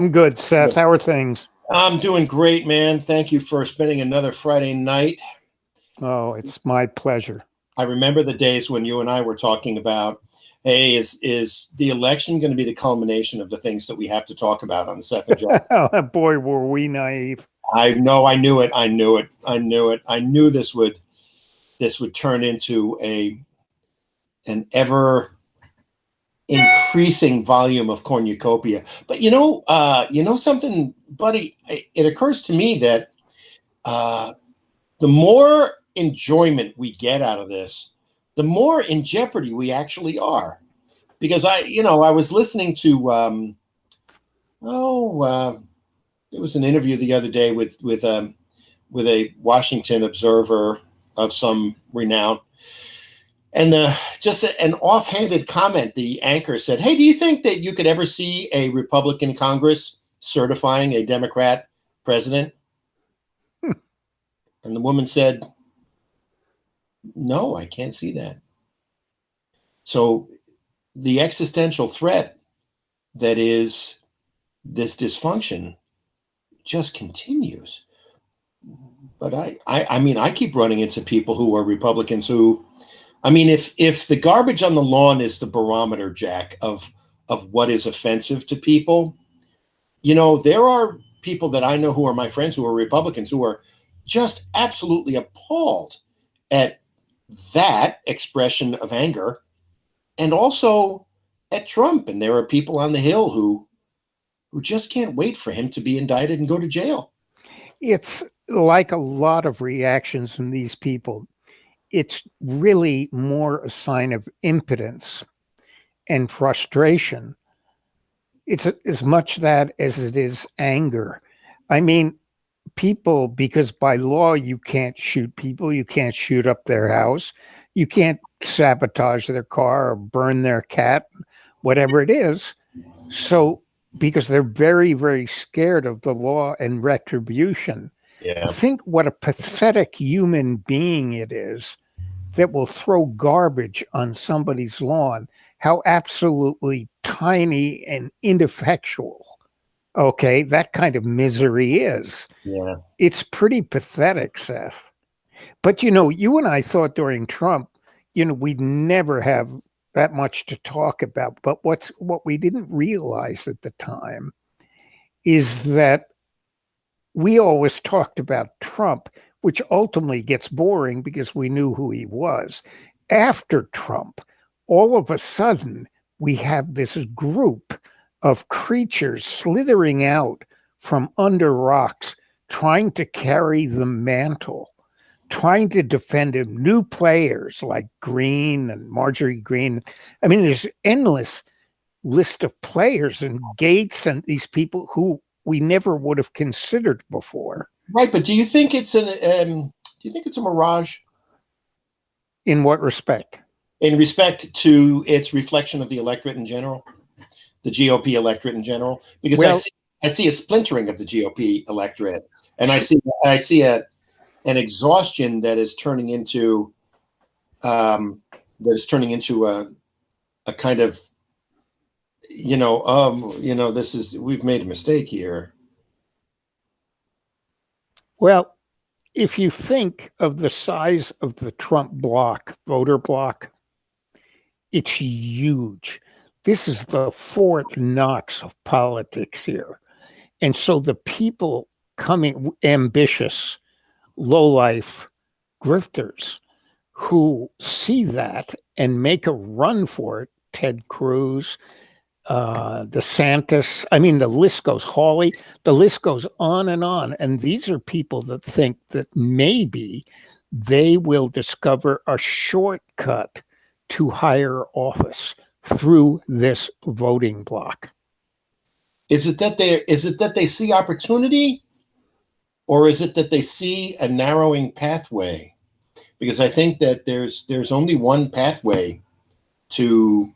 I'm good, Seth. How are things? I'm doing great, man. Thank you for spending another Friday night. Oh, it's my pleasure. I remember the days when you and I were talking about, hey, is the election going to be the culmination of the things that we have to talk about on Seth and John? Oh, boy, were we naive. I know, I knew it. I knew it. I knew it. I knew this would turn into an ever increasing volume of cornucopia. But you know something, buddy. It occurs to me that the more enjoyment we get out of this, the more in jeopardy we actually are. Because I was listening to it was an interview the other day with a Washington Observer of some renown, and just an offhanded comment. The anchor said, "Hey, do you think that you could ever see a Republican Congress certifying a Democrat president?" And the woman said, "No, I can't see that." So the existential threat that is this dysfunction just continues. But I mean, I keep running into people who are Republicans who, I mean, if the garbage on the lawn is the barometer, Jack, of what is offensive to people, there are people that I know who are my friends who are Republicans who are just absolutely appalled at that expression of anger, and also at Trump. And there are people on the Hill who just can't wait for him to be indicted and go to jail. It's like a lot of reactions from these people. It's really more a sign of impotence and frustration. It's as much that as it is anger. I mean, people, because by law, you can't shoot people, you can't shoot up their house, you can't sabotage their car or burn their cat, whatever it is. So, because they're very, very scared of the law and retribution. Yeah. Think what a pathetic human being it is that will throw garbage on somebody's lawn, how absolutely tiny and ineffectual, okay, that kind of misery is. Yeah. It's pretty pathetic, Seth. But, you and I thought during Trump, we'd never have that much to talk about. But what we didn't realize at the time is that we always talked about Trump, which ultimately gets boring because we knew who he was. After Trump, all of a sudden, we have this group of creatures slithering out from under rocks, trying to carry the mantle, trying to defend him. New players like Green and Marjorie Green. I mean, there's endless list of players and Gates and these people who we never would have considered before. Right, but do you think it's a mirage? In what respect? In respect to its reflection of the electorate in general, the GOP electorate in general, because I see a splintering of the GOP electorate, and I see an exhaustion that is turning into a kind of we've made a mistake here. Well, if you think of the size of the Trump bloc, voter bloc, it's huge. This is the Fort Knox of politics here. And so the people coming ambitious, lowlife grifters who see that and make a run for it, Ted Cruz, DeSantis, I mean, the list goes, Hawley, the list goes on. And these are people that think that maybe they will discover a shortcut to higher office through this voting bloc. Is it that they see opportunity, or is it that they see a narrowing pathway? Because I think that there's only one pathway to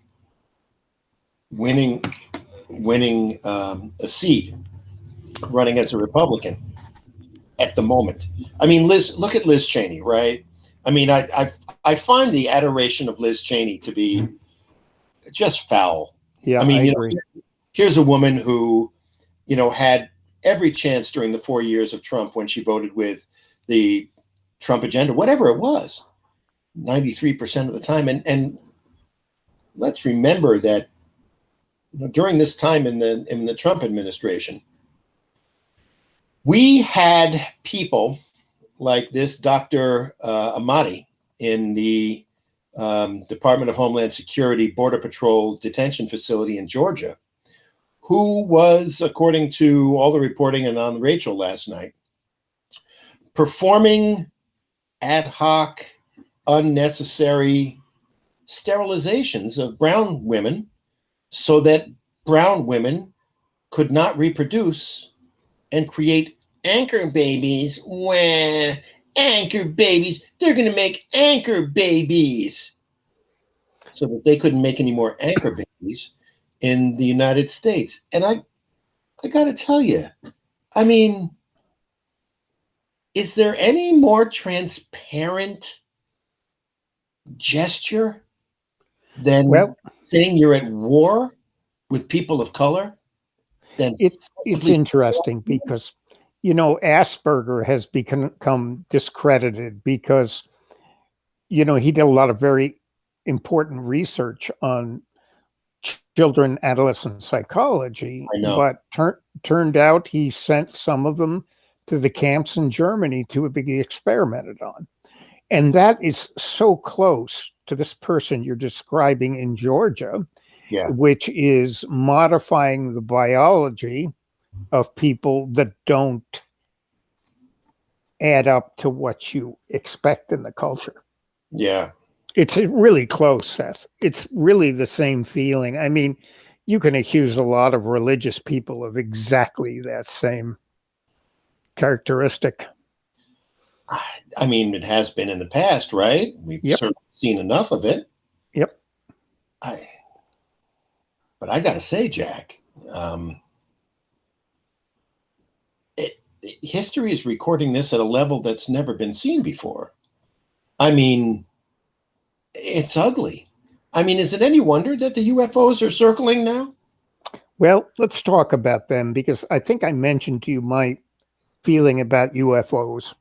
winning a seat, running as a Republican at the moment. I mean, look at Liz Cheney, right? I mean, I find the adoration of Liz Cheney to be just foul. Yeah, I mean, I agree. Here's a woman who had every chance during the 4 years of Trump when she voted with the Trump agenda, whatever it was, 93% of the time. And let's remember that during this time in the Trump administration, we had people like this Dr. Ahmadi in the Department of Homeland Security Border Patrol detention facility in Georgia, who was, according to all the reporting and on Rachel last night, performing ad hoc, unnecessary sterilizations of brown women so that brown women could not reproduce and create anchor babies. Wah, anchor babies. They're going to make anchor babies so that they couldn't make any more anchor babies in the United States. And I got to tell you, I mean, is there any more transparent gesture than saying you're at war with people of color? Then it's interesting because, Asperger has become discredited because, he did a lot of very important research on children, adolescent psychology, but turned out he sent some of them to the camps in Germany to be experimented on. And that is so close to this person you're describing in Georgia, which is modifying the biology of people that don't add up to what you expect in the culture. Yeah. It's really close, Seth. It's really the same feeling. I mean, you can accuse a lot of religious people of exactly that same characteristic. I mean, it has been in the past, right? We've certainly seen enough of it. Yep. But I got to say, Jack, history is recording this at a level that's never been seen before. I mean, it's ugly. I mean, is it any wonder that the UFOs are circling now? Well, let's talk about them because I think I mentioned to you my feeling about UFOs.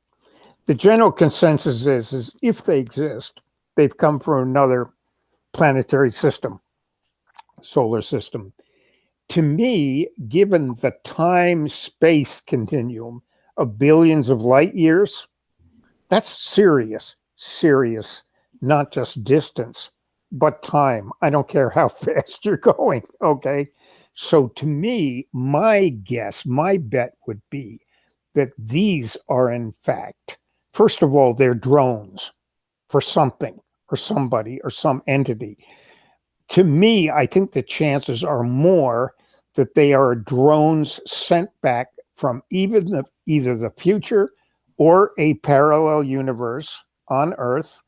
The general consensus is if they exist, they've come from another planetary system, solar system. To me, given the time-space continuum of billions of light years, that's serious, not just distance, but time. I don't care how fast you're going, okay? So to me, my bet would be that these are in fact, first of all, they're drones for something or somebody or some entity. To me, I think the chances are more that they are drones sent back from either the future or a parallel universe on Earth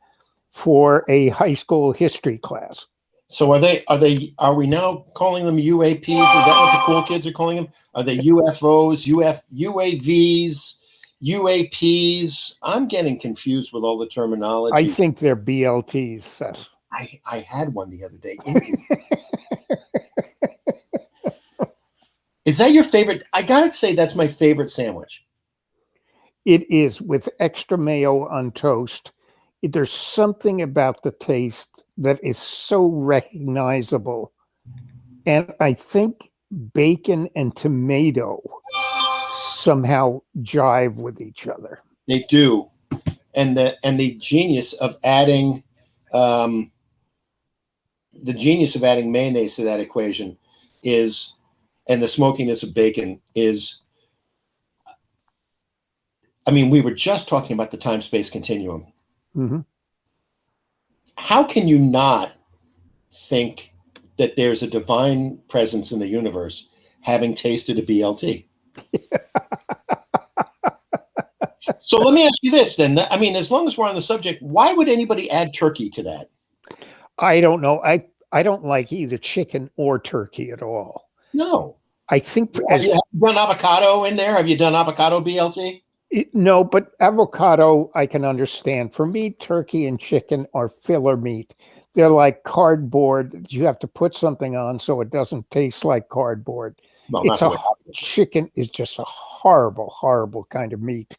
for a high school history class. So are we now calling them UAPs? Is that what the cool kids are calling them? Are they UFOs, UAVs, UAPs? I'm getting confused with all the terminology. I think they're BLTs, Seth. I had one the other day. Is that your favorite? I gotta say that's my favorite sandwich. It is, with extra mayo on toast. There's something about the taste that is so recognizable. And I think bacon and tomato somehow jive with each other. They do. And the genius of adding mayonnaise to that equation is, and the smokiness of bacon is, I mean, we were just talking about the time-space continuum. Mm-hmm. How can you not think that there's a divine presence in the universe having tasted a BLT? So let me ask you this then. I mean, as long as we're on the subject, why would anybody add turkey to that? I don't know. I don't like either chicken or turkey at all. No. I think... Have you done avocado in there? Have you done avocado BLT? No, but avocado I can understand. For me, turkey and chicken are filler meat. They're like cardboard. You have to put something on so it doesn't taste like cardboard. Well, not It's the a way. chicken is just a horrible, horrible kind of meat.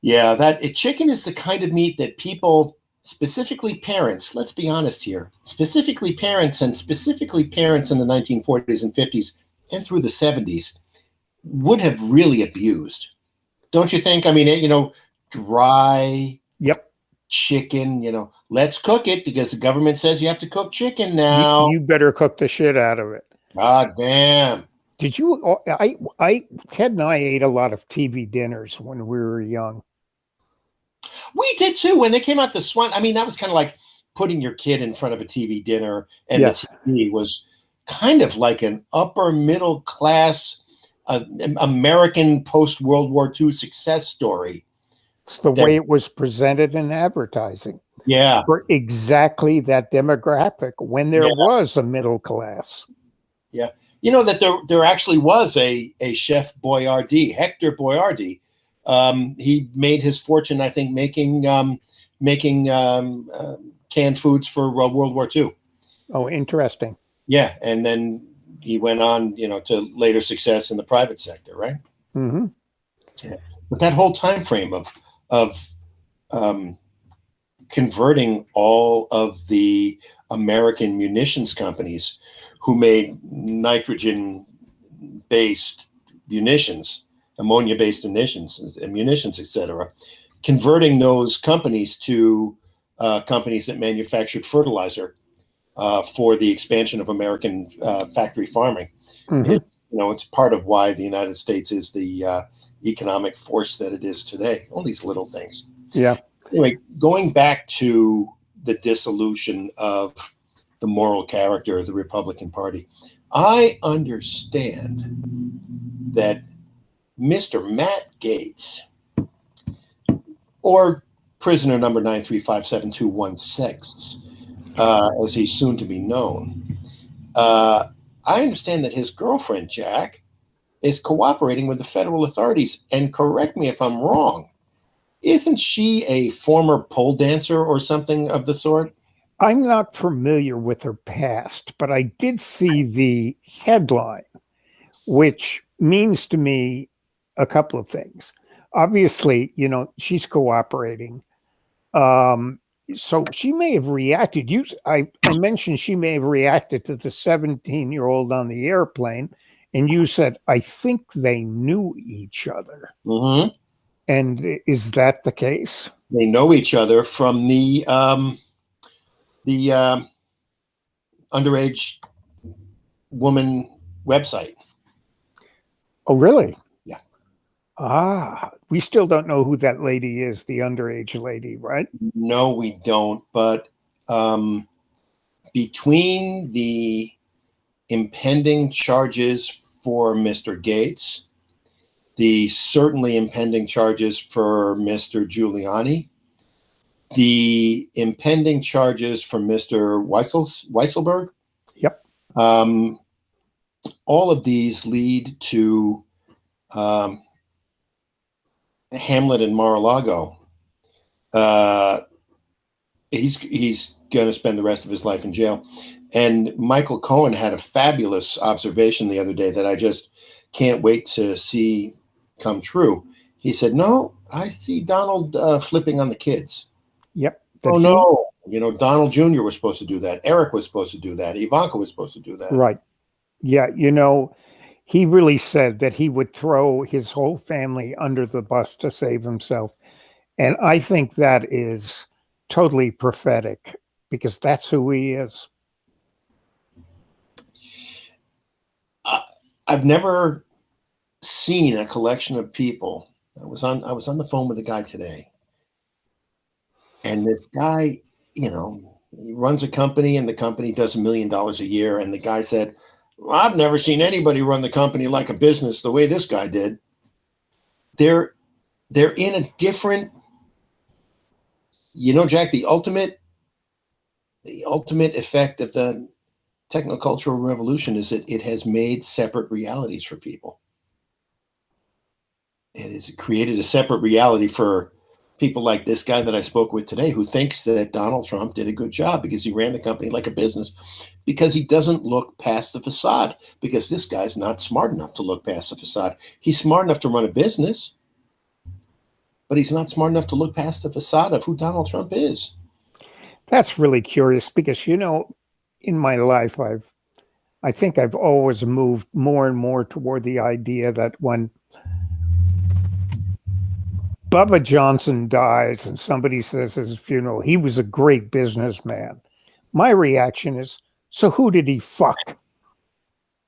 Yeah, chicken is the kind of meat that people, specifically parents, let's be honest here, specifically parents and specifically parents in the 1940s and 50s and through the 70s would have really abused. Don't you think? I mean, dry Yep. chicken, let's cook it because the government says you have to cook chicken now. You better cook the shit out of it. God damn. Did you? Ted and I ate a lot of TV dinners when we were young. We did too. When they came out the Swan, I mean, that was kind of like putting your kid in front of a TV dinner, and Yes. the TV was kind of like an upper middle class American post World War II success story. It's the way it was presented in advertising. Yeah. For exactly that demographic when there was a middle class. Yeah. You know that there actually was a Chef Boyardee, Hector Boyardee. He made his fortune, I think, making canned foods for World War II. Oh, interesting. Yeah, and then he went on, to later success in the private sector, right? Mm-hmm. Yeah. But that whole time frame of converting all of the American munitions companies who made nitrogen-based munitions, ammonia-based munitions, etc., converting those companies to companies that manufactured fertilizer for the expansion of American factory farming. Mm-hmm. It's part of why the United States is the economic force that it is today. All these little things. Yeah. Anyway, going back to the dissolution of the moral character of the Republican Party, I understand that Mr. Matt Gaetz, or prisoner number 9357216, as he's soon to be known, I understand that his girlfriend, Jack, is cooperating with the federal authorities. And correct me if I'm wrong, isn't she a former pole dancer or something of the sort? I'm not familiar with her past, but I did see the headline, which means to me a couple of things. Obviously, she's cooperating. So she may have reacted. I mentioned she may have reacted to the 17-year-old on the airplane, and you said, I think they knew each other. Mm-hmm. And is that the case? They know each other from the underage woman website. Oh, really? Yeah. We still don't know who that lady is, the underage lady, right? No, we don't. But between the impending charges for Mr. Gaetz, the certainly impending charges for Mr. Giuliani, the impending charges for Mr. Weisselberg. Yep. All of these lead to Hamlet and Mar-a-Lago. He's going to spend the rest of his life in jail. And Michael Cohen had a fabulous observation the other day that I just can't wait to see come true. He said, "No, I see Donald flipping on the kids." Yep. Oh, no. Donald Jr. was supposed to do that. Eric was supposed to do that. Ivanka was supposed to do that. Right. Yeah. He really said that he would throw his whole family under the bus to save himself. And I think that is totally prophetic because that's who he is. I've never seen a collection of people. I was on the phone with a guy today. And this guy, he runs a company and the company does $1 million a year. And the guy said, well, I've never seen anybody run the company like a business the way this guy did. They're in a different, Jack, the ultimate effect of the technocultural revolution is that it has made separate realities for people. It has created a separate reality for people like this guy that I spoke with today who thinks that Donald Trump did a good job because he ran the company like a business, because he doesn't look past the facade, because this guy's not smart enough to look past the facade. He's smart enough to run a business, but he's not smart enough to look past the facade of who Donald Trump is. That's really curious because, in my life, I think I've always moved more and more toward the idea that when Bubba Johnson dies and somebody says at his funeral, he was a great businessman, my reaction is, so who did he fuck?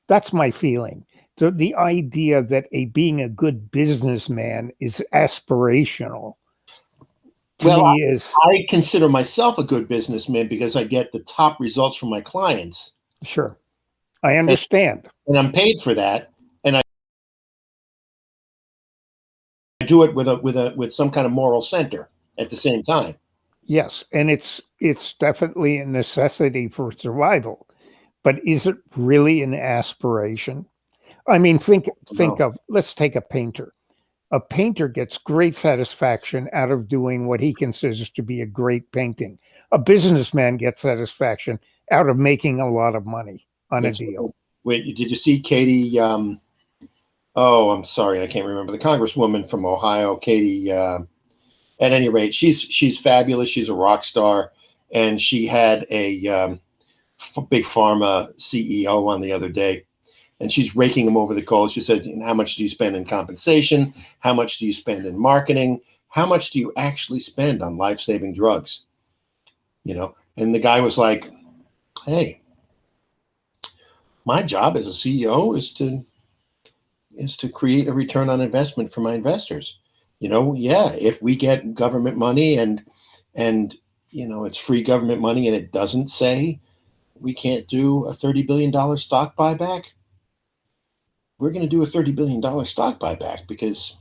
That's my feeling. The idea that being a good businessman is aspirational to me is... I consider myself a good businessman because I get the top results from my clients. Sure. I understand. And I'm paid for that. And I do it with some kind of moral center at the same time. Yes. And it's definitely a necessity for survival. But is it really an aspiration? I mean, think of, let's take a painter. A painter gets great satisfaction out of doing what he considers to be a great painting. A businessman gets satisfaction out of making a lot of money on a deal. Wait, did you see Katie? I'm sorry, I can't remember the congresswoman from Ohio, Katie. At any rate, she's fabulous. She's a rock star, and she had a big pharma CEO on the other day. And she's raking him over the coals. She said, how much do you spend in compensation? How much do you spend in marketing? How much do you actually spend on life-saving drugs? And the guy was like, hey, my job as a CEO is to create a return on investment for my investors. If we get government money and it's free government money and it doesn't say we can't do a $30 billion stock buyback, we're going to do a $30 billion stock buyback because,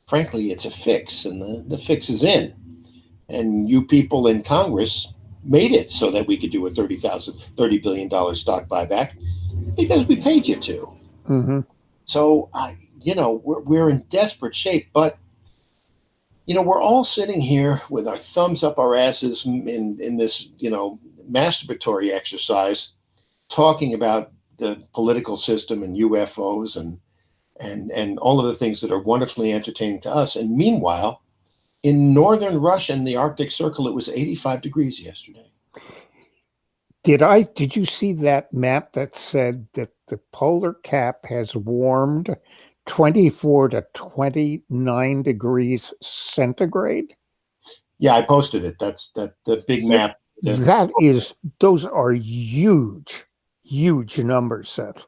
frankly, it's a fix, and the fix is in. And you people in Congress made it so that we could do a $30 billion stock buyback because we paid you to. Mm-hmm. So, we're in desperate shape. But, we're all sitting here with our thumbs up our asses in this, masturbatory exercise, talking about the political system and UFOs and all of the things that are wonderfully entertaining to us. And meanwhile, in northern Russia, in the Arctic Circle, it was 85 degrees yesterday. Did you see that map that said that the polar cap has warmed 24 to 29 degrees centigrade? Yeah, I posted it. That's the big map. Those are huge numbers, Seth.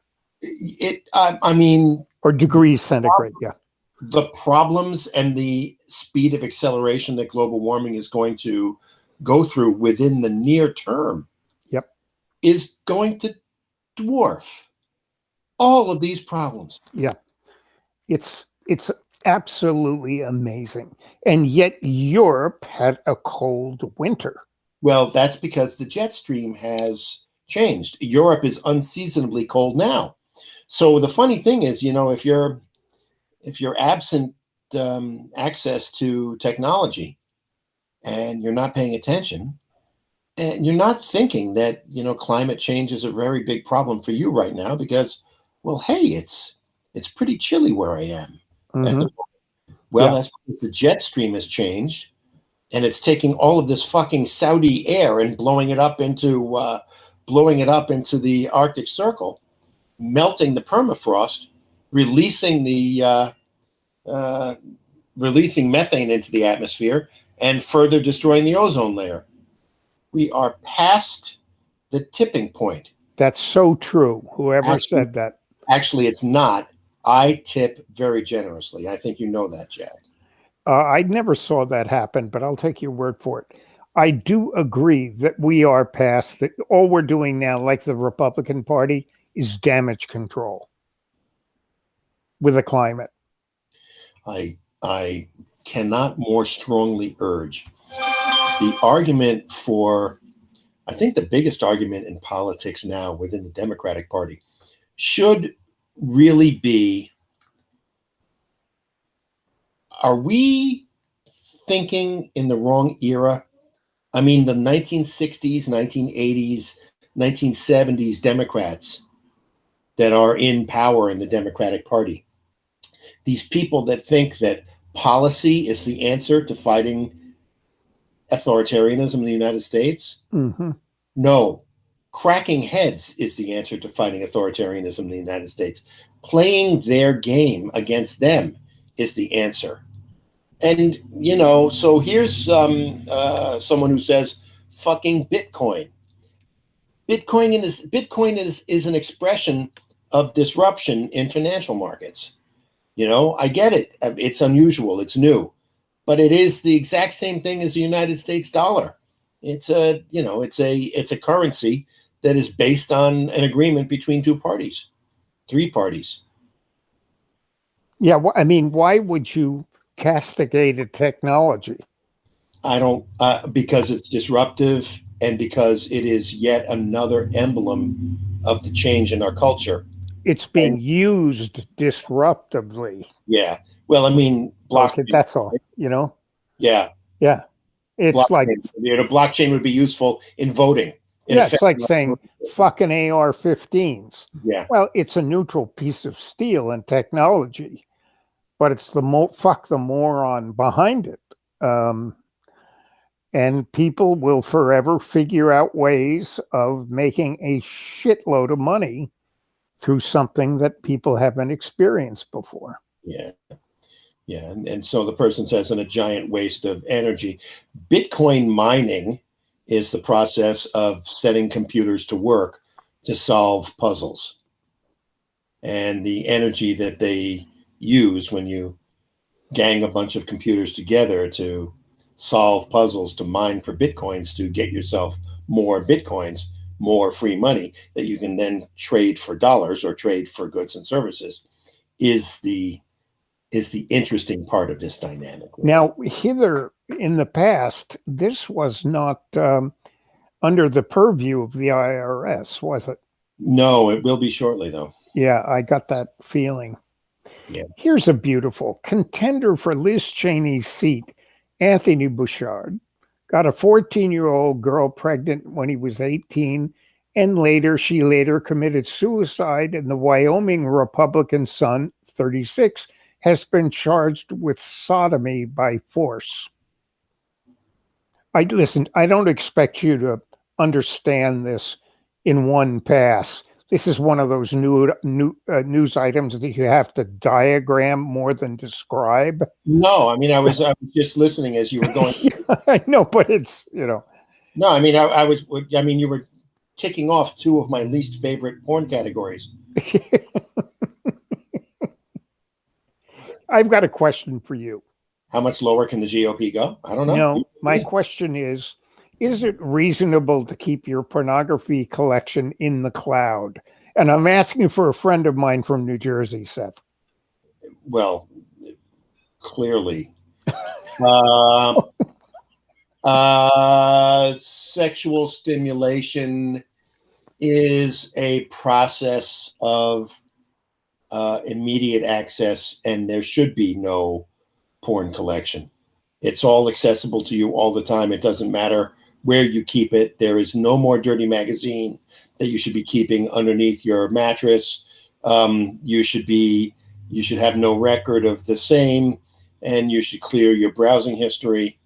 Or degrees centigrade, yeah. The problems and the speed of acceleration that global warming is going to go through within the near term is going to dwarf all of these problems. Yeah. It's absolutely amazing. And yet Europe had a cold winter. Well, that's because the jet stream has changed. Europe is unseasonably cold now. So the funny thing is, if you're absent access to technology and you're not paying attention and you're not thinking that, climate change is a very big problem for you right now because, well, hey, it's pretty chilly where I am. Mm-hmm. That's because the jet stream has changed and it's taking all of this fucking Saudi air and blowing it up into the Arctic Circle, melting the permafrost, releasing methane into the atmosphere, and further destroying the ozone layer. We are past the tipping point. That's so true. Whoever said that. Actually, it's not. I tip very generously. I think you know that, Jack. I never saw that happen, but I'll take your word for it. I do agree that we are past that. All we're doing now, like the Republican Party, is damage control with the climate. I cannot more strongly urge the argument for, I think the biggest argument in politics now within the Democratic Party should really be, are we thinking in the wrong era. I mean, the 1960s, 1980s, 1970s Democrats that are in power in the Democratic Party. These people that think that policy is the answer to fighting authoritarianism in the United States. Mm-hmm. No, cracking heads is the answer to fighting authoritarianism in the United States. Playing their game against them is the answer. And, so here's someone who says, fucking Bitcoin. Bitcoin is an expression of disruption in financial markets. I get it. It's unusual. It's new. But it is the exact same thing as the United States dollar. It's a currency that is based on an agreement between three parties. Yeah. I mean, why would you castigate a technology? I don't, because it's disruptive and because it is yet another emblem of the change in our culture. It's being used disruptively. Yeah. Well, I mean, Okay, that's all, Yeah. Yeah. It's blockchain would be useful in voting. It's like saying fucking AR-15s. Yeah. Well, it's a neutral piece of steel and technology, but it's fuck the moron behind it. And people will forever figure out ways of making a shitload of money through something that people haven't experienced before. Yeah. Yeah. And so the person says, in a giant waste of energy. Bitcoin mining is the process of setting computers to work to solve puzzles. And the energy that they use when you gang a bunch of computers together to solve puzzles, to mine for Bitcoins, to get yourself more Bitcoins, more free money that you can then trade for dollars or trade for goods and services, is the interesting part of this dynamic. Now, hither in the past, this was not under the purview of the IRS, was it? No, it will be shortly, though. Yeah, I got that feeling. Yeah. Here's a beautiful contender for Liz Cheney's seat. Anthony Bouchard got a 14-year-old girl pregnant when he was 18, and she later committed suicide, and the Wyoming Republican son, 36, has been charged with sodomy by force. I don't expect you to understand this in one pass. This is one of those news items that you have to diagram more than describe. No, I mean, I was just listening as you were going. I know, but it's, No, I mean, you were ticking off two of my least favorite porn categories. I've got a question for you. How much lower can the GOP go? I don't know. No, my question is it reasonable to keep your pornography collection in the cloud? And I'm asking for a friend of mine from New Jersey, Seth. Well, clearly. Sexual stimulation is a process of immediate access, and there should be no porn collection. It's all accessible to you all the time. It doesn't matter where you keep it. There is no more dirty magazine that you should be keeping underneath your mattress. You should have no record of the same, and you should clear your browsing history.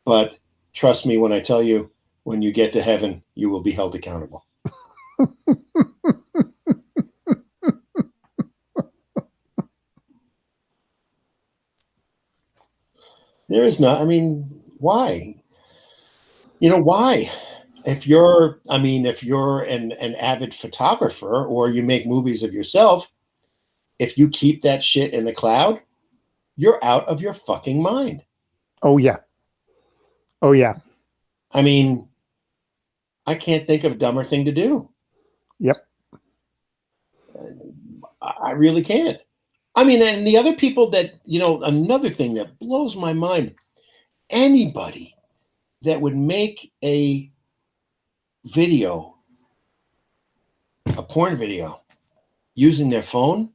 But trust me when I tell you, when you get to heaven, you will be held accountable. There is not. I mean, why? Why? If you're an avid photographer or you make movies of yourself, if you keep that shit in the cloud, you're out of your fucking mind. Oh, yeah. Oh, yeah. I mean, I can't think of a dumber thing to do. Yep. I really can't. I mean, and the other people that, another thing that blows my mind, anybody that would make a porn video using their phone,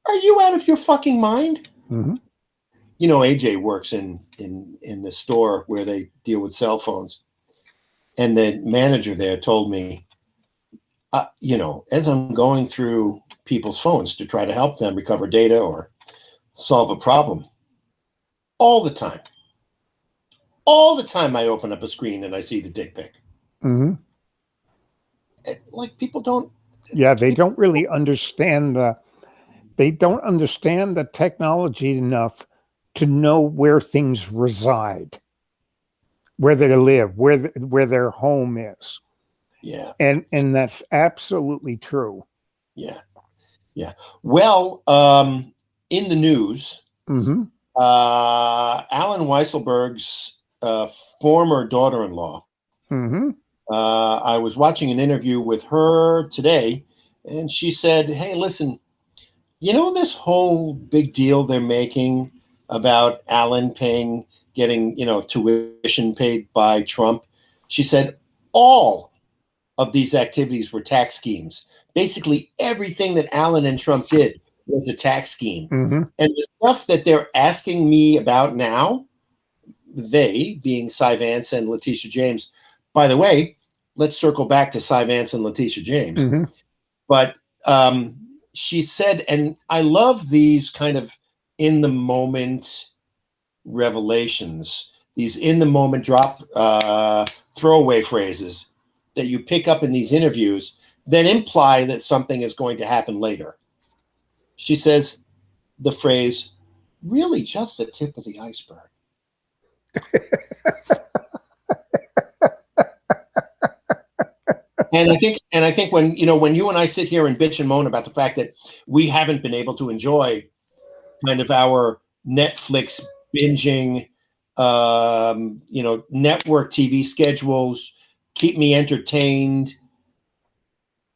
are you out of your fucking mind? Mm-hmm. AJ works in the store where they deal with cell phones, and the manager there told me, as I'm going through people's phones to try to help them recover data or solve a problem, all the time I open up a screen and I see the dick pic. Mm-hmm. Like, people don't. Yeah, they don't really understand they don't understand the technology enough to know where things reside, where they live, where their home is. Yeah. And that's absolutely true. Yeah. Well, in the news, Mm-hmm. Alan Weisselberg's former daughter-in-law. Mm-hmm. I was watching an interview with her today, and she said, "Hey, listen, this whole big deal they're making about Alan getting tuition paid by Trump." She said all of these activities were tax schemes. Basically, everything that Alan and Trump did was a tax scheme. Mm-hmm. And the stuff that they're asking me about now, they being Cy Vance and Letitia James. By the way, let's circle back to Cy Vance and Letitia James. Mm-hmm. But she said, and I love these kind of in the moment revelations, these in the moment drop throwaway phrases that you pick up in these interviews that imply that something is going to happen later. She says the phrase, "really just the tip of the iceberg." And I think when you and I sit here and bitch and moan about the fact that we haven't been able to enjoy kind of our Netflix binging, network TV schedules, keep me entertained.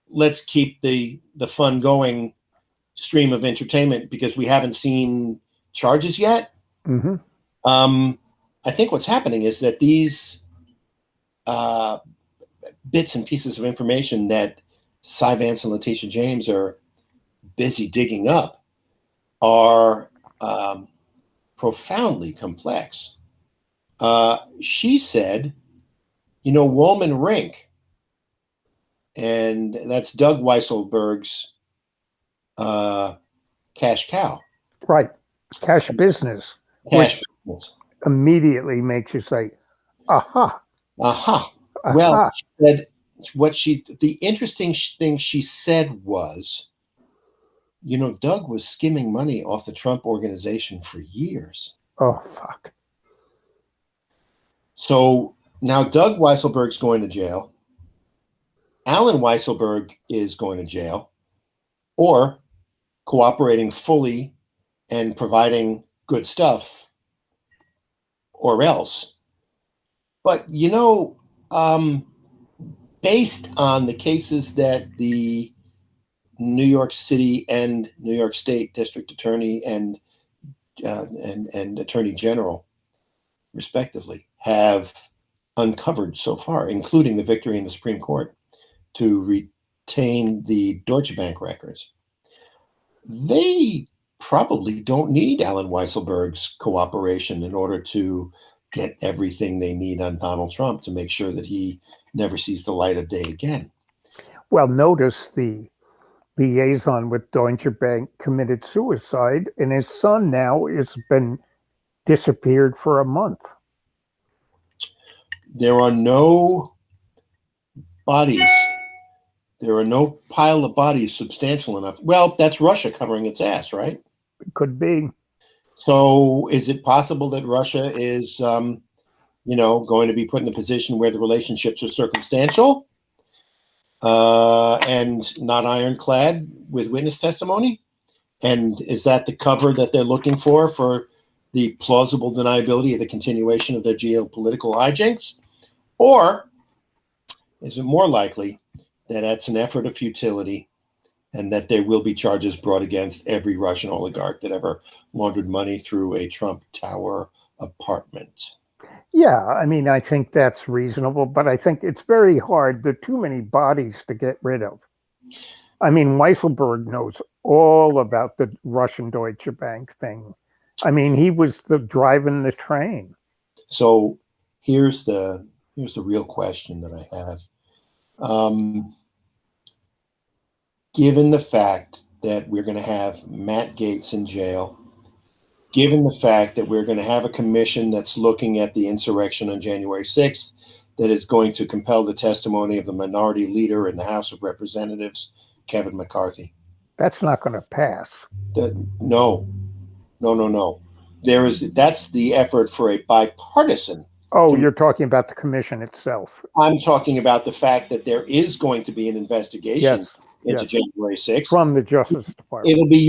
Let's keep the fun going stream of entertainment because we haven't seen charges yet. Mm-hmm. I think what's happening is that these bits and pieces of information that Cy Vance and Letitia James are busy digging up are profoundly complex. She said, Woolman Rink, and that's Doug Weisselberg's cash cow. Right. Cash business. Cash which immediately makes you say, aha. Aha. Aha. Well, she said the interesting thing she said was, Doug was skimming money off the Trump organization for years. Oh, fuck. So now Doug Weisselberg's going to jail. Alan Weisselberg is going to jail or cooperating fully and providing good stuff or else. But, based on the cases that the New York City and New York State District Attorney and Attorney General, respectively, have uncovered so far, including the victory in the Supreme Court to retain the Deutsche Bank records, they probably don't need Alan Weisselberg's cooperation in order to get everything they need on Donald Trump to make sure that he never sees the light of day again. Well, notice the liaison with Deutsche Bank committed suicide, and his son now has been disappeared for a month. There are no bodies. There are no pile of bodies substantial enough. Well, that's Russia covering its ass, right? It could be. So is it possible that Russia is, going to be put in a position where the relationships are circumstantial and not ironclad with witness testimony? And is that the cover that they're looking for the plausible deniability of the continuation of their geopolitical hijinks? Or is it more likely that that's an effort of futility and that there will be charges brought against every Russian oligarch that ever laundered money through a Trump Tower apartment? Yeah, I mean, I think that's reasonable, but I think it's very hard. There are too many bodies to get rid of. I mean, Weisselberg knows all about the Russian Deutsche Bank thing. I mean, he was the driving the train. So here's the real question that I have. Given the fact that we're going to have Matt Gaetz in jail, given the fact that we're going to have a commission that's looking at the insurrection on January 6th, that is going to compel the testimony of the minority leader in the House of Representatives, Kevin McCarthy. That's not going to pass. No. That's the effort for a bipartisan. Oh, you're talking about the commission itself. I'm talking about the fact that there is going to be an investigation into January 6th from the Justice Department. It'll be a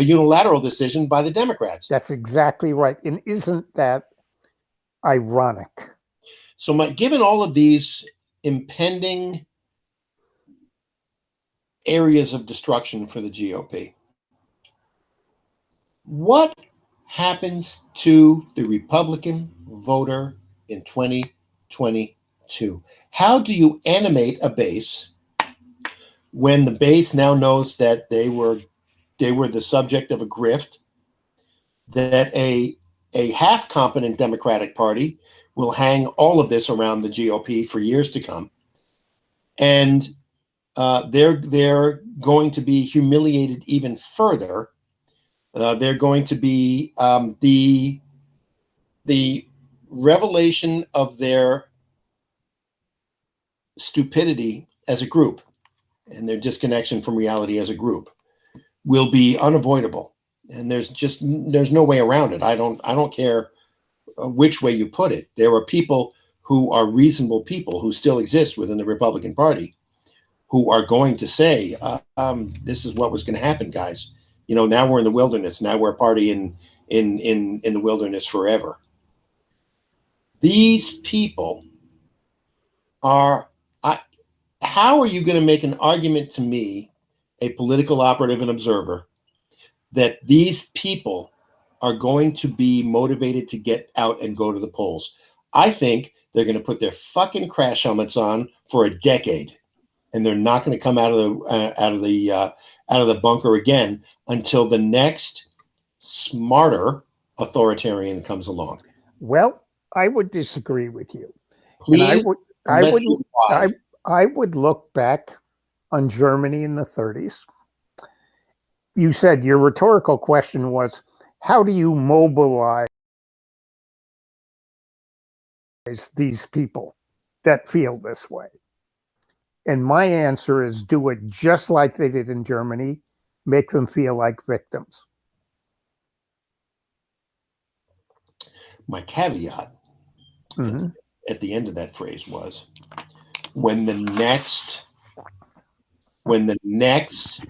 unilateral decision by the Democrats. That's exactly right. And isn't that ironic? So, given all of these impending areas of destruction for the GOP, what happens to the Republican voter in 2022? How do you animate a base when the base now knows that they were the subject of a grift, that a half competent Democratic Party will hang all of this around the GOP for years to come, and they're going to be humiliated even further. They're going to be the revelation of their stupidity as a group and their disconnection from reality as a group will be unavoidable. And there's no way around it. I don't care which way you put it. There are people who are reasonable people who still exist within the Republican Party who are going to say, this is what was going to happen, guys. Now we're in the wilderness. Now we're a party in the wilderness forever. These people are, how are you going to make an argument to me, a political operative and observer, that these people are going to be motivated to get out and go to the polls? I think they're going to put their fucking crash helmets on for a decade, and they're not going to come out of the bunker again until the next smarter authoritarian comes along. Well, I would disagree with you. Please, I would look back on Germany in the 30s. You said your rhetorical question was, how do you mobilize these people that feel this way? And my answer is, do it just like they did in Germany. Make them feel like victims. My caveat at the end of that phrase was, when the next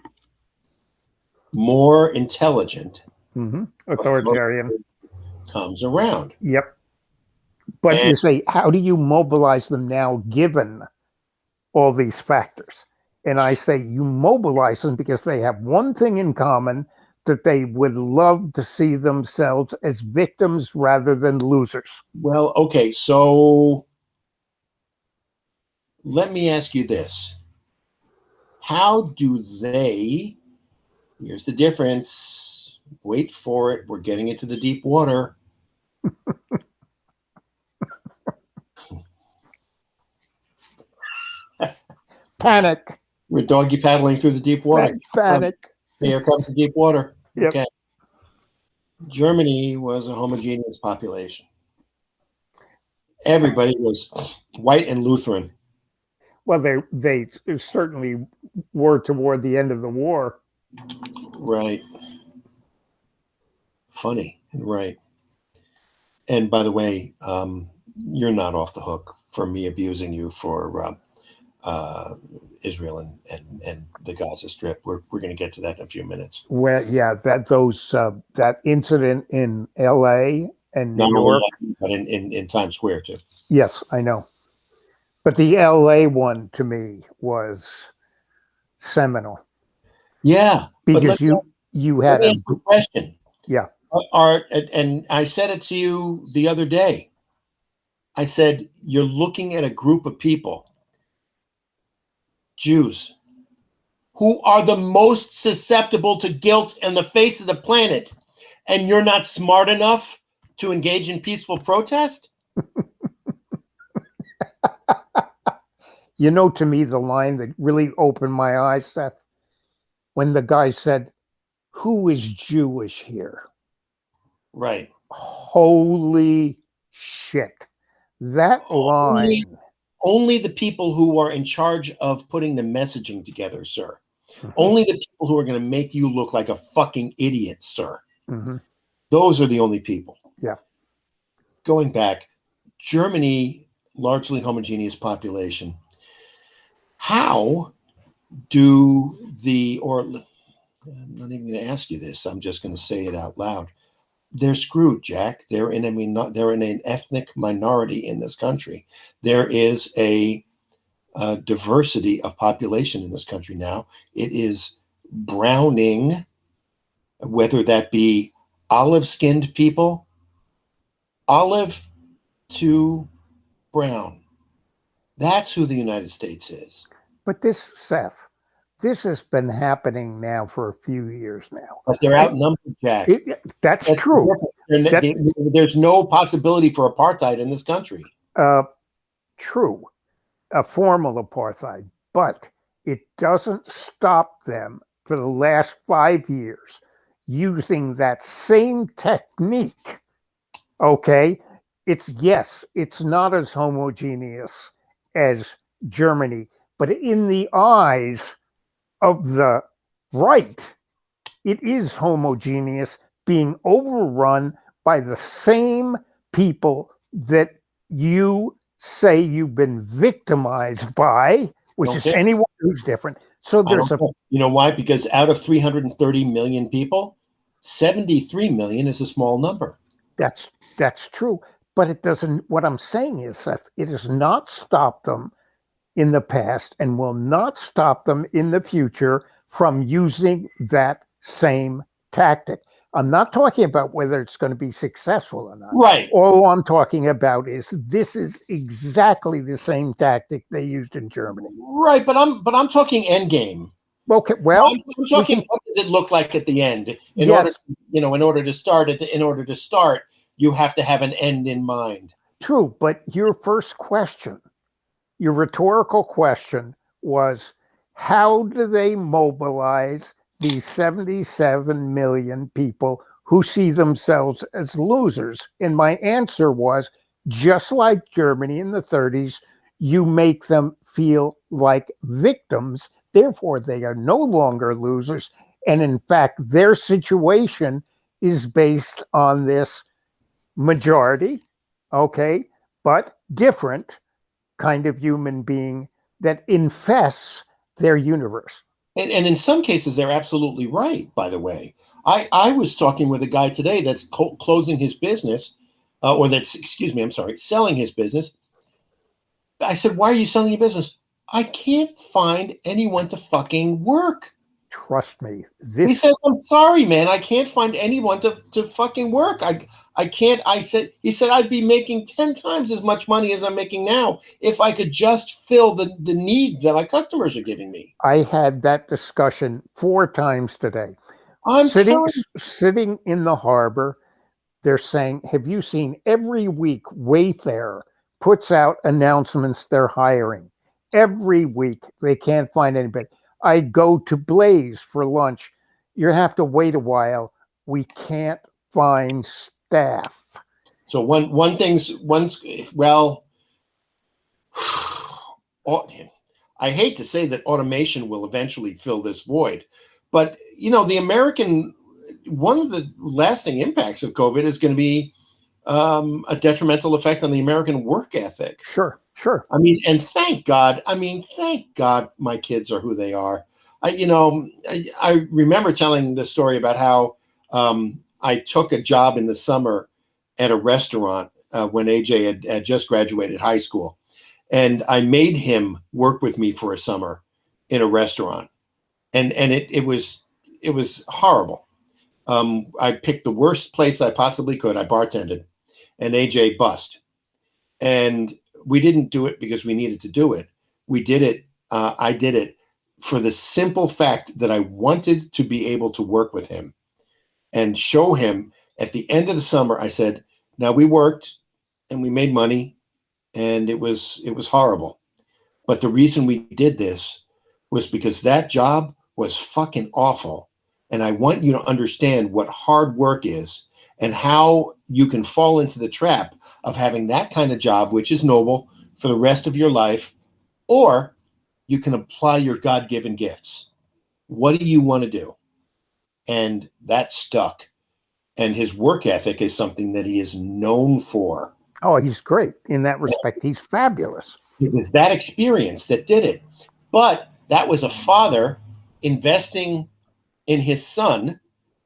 more intelligent authoritarian comes around. Yep. But you say, how do you mobilize them now, given all these factors? And I say, you mobilize them because they have one thing in common, that they would love to see themselves as victims rather than losers. Well, okay, so let me ask you this. How do they, here's the difference, wait for it, we're getting into the deep water. Panic. We're doggy paddling through the deep water. Panic. Here comes the deep water. Yep. Okay. Germany was a homogeneous population. Everybody was white and Lutheran. Well, they certainly were toward the end of the war. Right. Funny. Right. And by the way, you're not off the hook for me abusing you for Israel and the Gaza Strip. We're going to get to that in a few minutes. Well, yeah, that incident in L.A. and New York, but in Times Square too. Yes, I know. But the L.A. one to me was seminal. Yeah, because you had a question. Yeah. And I said it to you the other day. I said, you're looking at a group of people, Jews, who are the most susceptible to guilt on the face of the planet, and you're not smart enough to engage in peaceful protest? You know, to me, the line that really opened my eyes, Seth, when the guy said, "Who is Jewish here?" Right. Holy shit. That line. Only the people who are in charge of putting the messaging together, sir. Mhm. Only the people who are going to make you look like a fucking idiot, sir. Mhm. Those are the only people. Yeah. Going back, Germany, largely homogeneous population. How do I'm not even going to ask you this. I'm just going to say it out loud. They're screwed, Jack. They're in an ethnic minority in this country. There is a diversity of population in this country now. It is browning, whether that be olive-skinned people, olive to brown. That's who the United States is. But this, Seth, this has been happening now for a few years now. But they're outnumbered, Jack. That's true. There's no possibility for apartheid in this country. True. A formal apartheid. But it doesn't stop them for the last 5 years using that same technique. Okay? It's not as homogeneous as Germany, but in the eyes of the right, it is homogeneous, being overrun by the same people that you say you've been victimized by, which is anyone who's different. So there's you know why? Because out of 330 million people, 73 million is a small number. That's true. But it doesn't, what I'm saying is, Seth, it has not stopped them in the past and will not stop them in the future from using that same tactic. I'm not talking about whether it's going to be successful or not. Right. All I'm talking about is this is exactly the same tactic they used in Germany. Right, but I'm talking end game. Okay, well, I'm talking what does it look like at the end? In order to start, you have to have an end in mind. True, but your first question, your rhetorical question was, how do they mobilize these 77 million people who see themselves as losers? And my answer was, just like Germany in the 30s, you make them feel like victims. Therefore, they are no longer losers. And in fact, their situation is based on this majority, okay, but different kind of human being that infests their universe. And in some cases, they're absolutely right, by the way. I was talking with a guy today that's closing his business, selling his business. I said, why are you selling your business? I can't find anyone to fucking work. Trust me. He says, I'm sorry, man. I can't find anyone to fucking work. I can't. He said, I'd be making 10 times as much money as I'm making now if I could just fill the needs that my customers are giving me. I had that discussion 4 times today. I'm sitting in the harbor. They're saying, have you seen every week Wayfair puts out announcements they're hiring? Every week they can't find anybody. I go to Blaze for lunch. You have to wait a while. We can't find staff. So I hate to say that automation will eventually fill this void, but one of the lasting impacts of COVID is going to be a detrimental effect on the American work ethic. Sure. I mean, and thank God my kids are who they are. I remember telling the story about how I took a job in the summer at a restaurant when AJ had just graduated high school. And I made him work with me for a summer in a restaurant. And it was horrible. I picked the worst place I possibly could. I bartended, and AJ bust. And we didn't do it because we needed to do it. We did it. I did it for the simple fact that I wanted to be able to work with him and show him at the end of the summer. I said, now we worked and we made money and it was horrible. But the reason we did this was because that job was fucking awful. And I want you to understand what hard work is and how you can fall into the trap of having that kind of job, which is noble, for the rest of your life, or you can apply your God-given gifts. What do you want to do? And that stuck. And his work ethic is something that he is known for. Oh, he's great in that respect. He's fabulous. It was that experience that did it. But that was a father investing in his son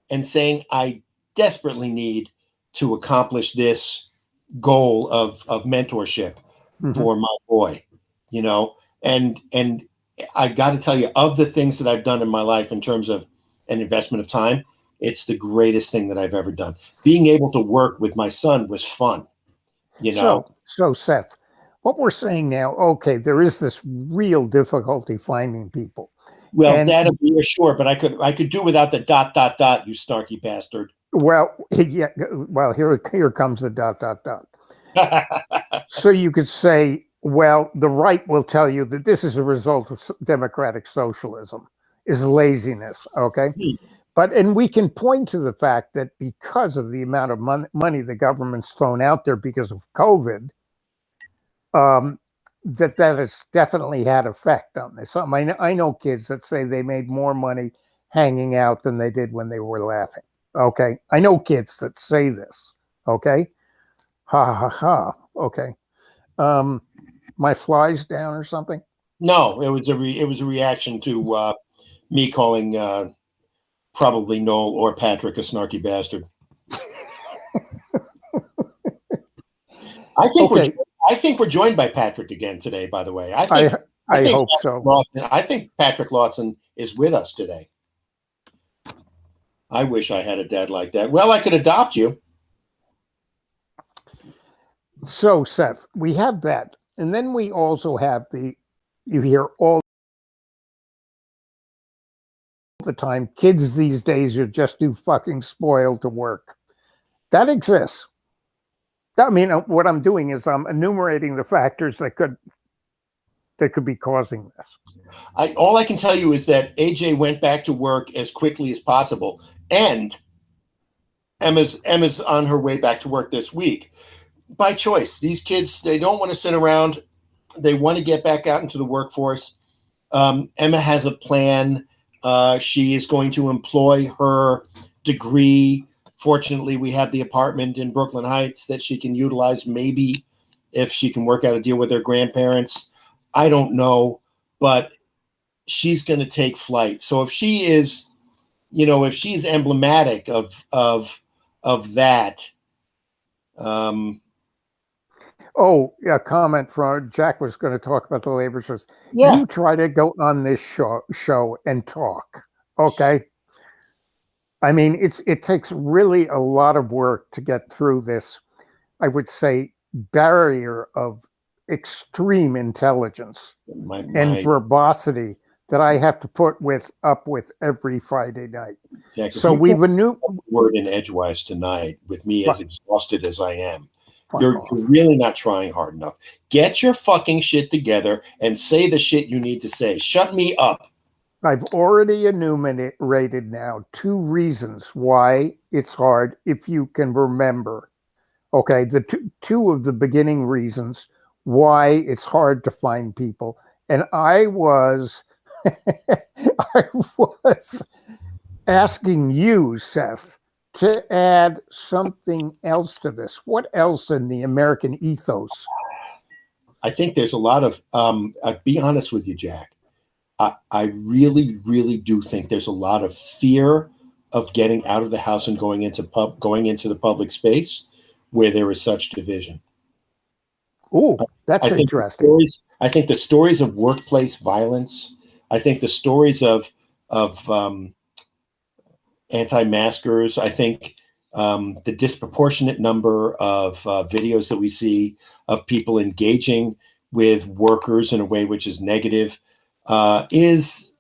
and saying, I desperately need to accomplish this goal of mentorship for my boy, you know? And I got to tell you, of the things that I've done in my life in terms of an investment of time, it's the greatest thing that I've ever done. Being able to work with my son was fun, you know? So Seth, what we're saying now, okay, there is this real difficulty finding people. Well, that'll be sure, but I could do without the ... you snarky bastard. Well, yeah. Well, here comes the ... So you could say, well, the right will tell you that this is a result of democratic socialism, is laziness. Okay. And we can point to the fact that because of the amount of money the government's thrown out there because of COVID, that has definitely had effect on this. I know kids that say they made more money hanging out than they did when they were laughing. Okay. I know kids that say this. Okay. Ha ha ha. Okay. My fly's down or something? No, it was a reaction to me calling probably Noel or Patrick a snarky bastard. I think we're joined by Patrick again today, by the way. I hope so. I think Patrick Lawson is with us today. I wish I had a dad like that. Well, I could adopt you. So, Seth, we have that. And then we also have you hear all the time, kids these days are just too fucking spoiled to work. That exists. I mean, what I'm doing is I'm enumerating the factors that could be causing this. All I can tell you is that AJ went back to work as quickly as possible, and Emma's on her way back to work this week by choice. These kids, they don't want to sit around. They want to get back out into the workforce. Emma has a plan. She is going to employ her degree. Fortunately, we have the apartment in Brooklyn Heights that she can utilize, maybe if she can work out a deal with her grandparents. I don't know, but she's going to take flight. So if she is, if she's emblematic of that. A comment from Jack was going to talk about the labor shows. Yeah. You try to go on this show and talk. Okay. I mean, it takes really a lot of work to get through this, I would say, barrier of extreme intelligence and verbosity that I have to put up with every Friday night. Jack, so we've a new word in edgewise tonight with me as exhausted as I am. You're really not trying hard enough. Get your fucking shit together and say the shit you need to say. Shut me up. I've already enumerated now 2 reasons why it's hard, if you can remember. Okay, the two of the beginning reasons why it's hard to find people. And I was asking you, Seth, to add something else to this. What else in the American ethos? I think there's a lot of, I'll be honest with you, Jack. I really, really do think there's a lot of fear of getting out of the house and going into the public space where there is such division. Oh, that's interesting. I think the stories of workplace violence, I think the stories of anti-maskers, I think the disproportionate number of videos that we see of people engaging with workers in a way which is negative is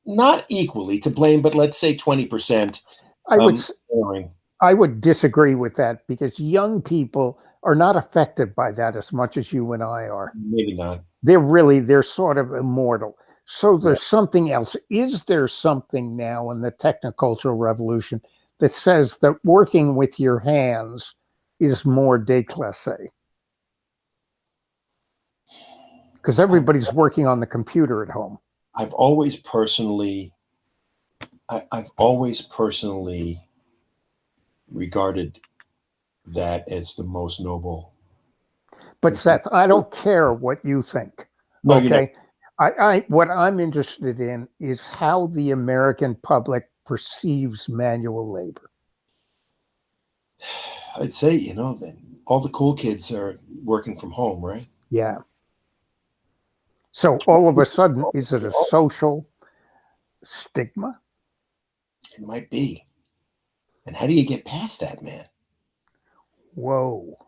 not equally to blame, but let's say 20%. I would Boring. I would disagree with that because young people are not affected by that as much as you and I are. Maybe not. They're sort of immortal. So Right. there's something else. Is there something now in the technocultural revolution that says that working with your hands is more déclassé? Because everybody's working on the computer at home. I've always personally regarded that as the most noble. But Seth, I don't care what you think. No, Okay. I what I'm interested in is how the American public perceives manual labor. I'd say, that all the cool kids are working from home, right? Yeah. So all of a sudden, is it a social stigma? It might be. And how do you get past that, man? Whoa.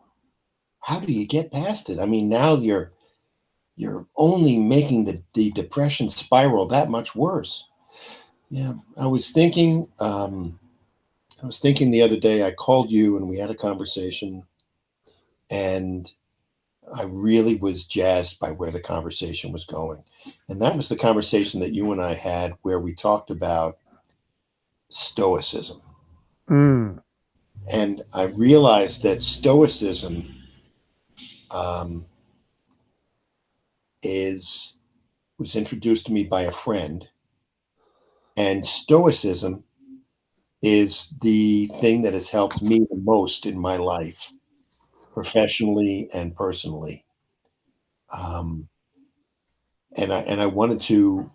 How do you get past it? I mean, now you're only making the depression spiral that much worse. Yeah, I was thinking the other day, I called you and we had a conversation, and I really was jazzed by where the conversation was going. And that was the conversation that you and I had where we talked about stoicism. Mm. And I realized that stoicism um, was introduced to me by a friend, and stoicism is the thing that has helped me the most in my life, professionally and personally. Um, and I wanted to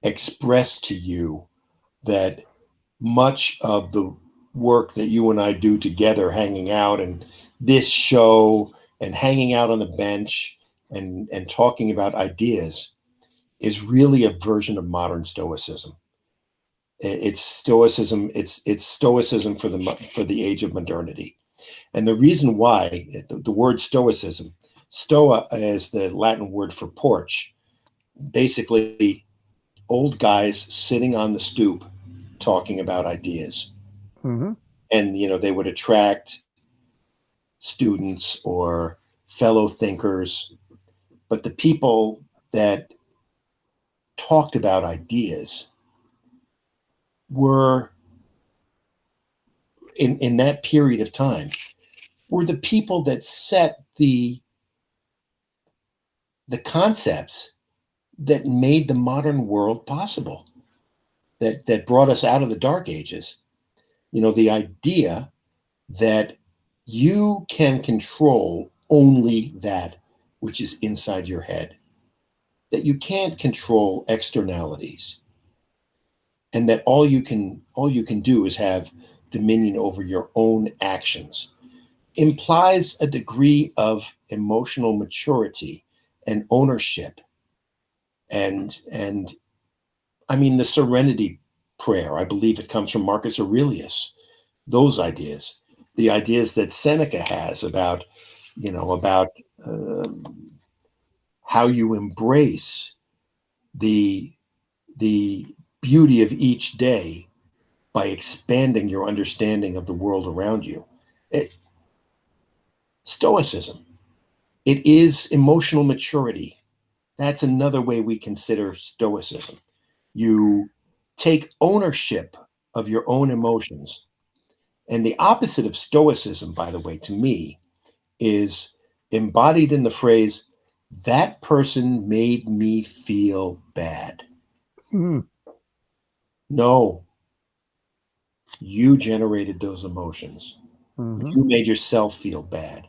express to you that much of the work that you and I do together, hanging out and this show and hanging out on the bench and talking about ideas, is really a version of modern stoicism. It's stoicism. It's stoicism for the age of modernity. And the reason why the word stoicism, stoa is the Latin word for porch, basically old guys sitting on the stoop talking about ideas. Mm-hmm. And they would attract students or fellow thinkers, but the people that talked about ideas were in that period of time were the people that set the concepts that made the modern world possible, that brought us out of the dark ages. The idea that you can control only that which is inside your head, that you can't control externalities, and that all you can do is have dominion over your own actions, implies a degree of emotional maturity and ownership. And I mean, the serenity prayer, I believe it comes from Marcus Aurelius. Those ideas, the ideas that Seneca has about uh, how you embrace the beauty of each day by expanding your understanding of the world around you. Stoicism. It is emotional maturity. That's another way we consider stoicism. You take ownership of your own emotions. And the opposite of stoicism, by the way, to me, is embodied in the phrase, that person made me feel bad. Mm. No, you generated those emotions. Mm-hmm. You made yourself feel bad.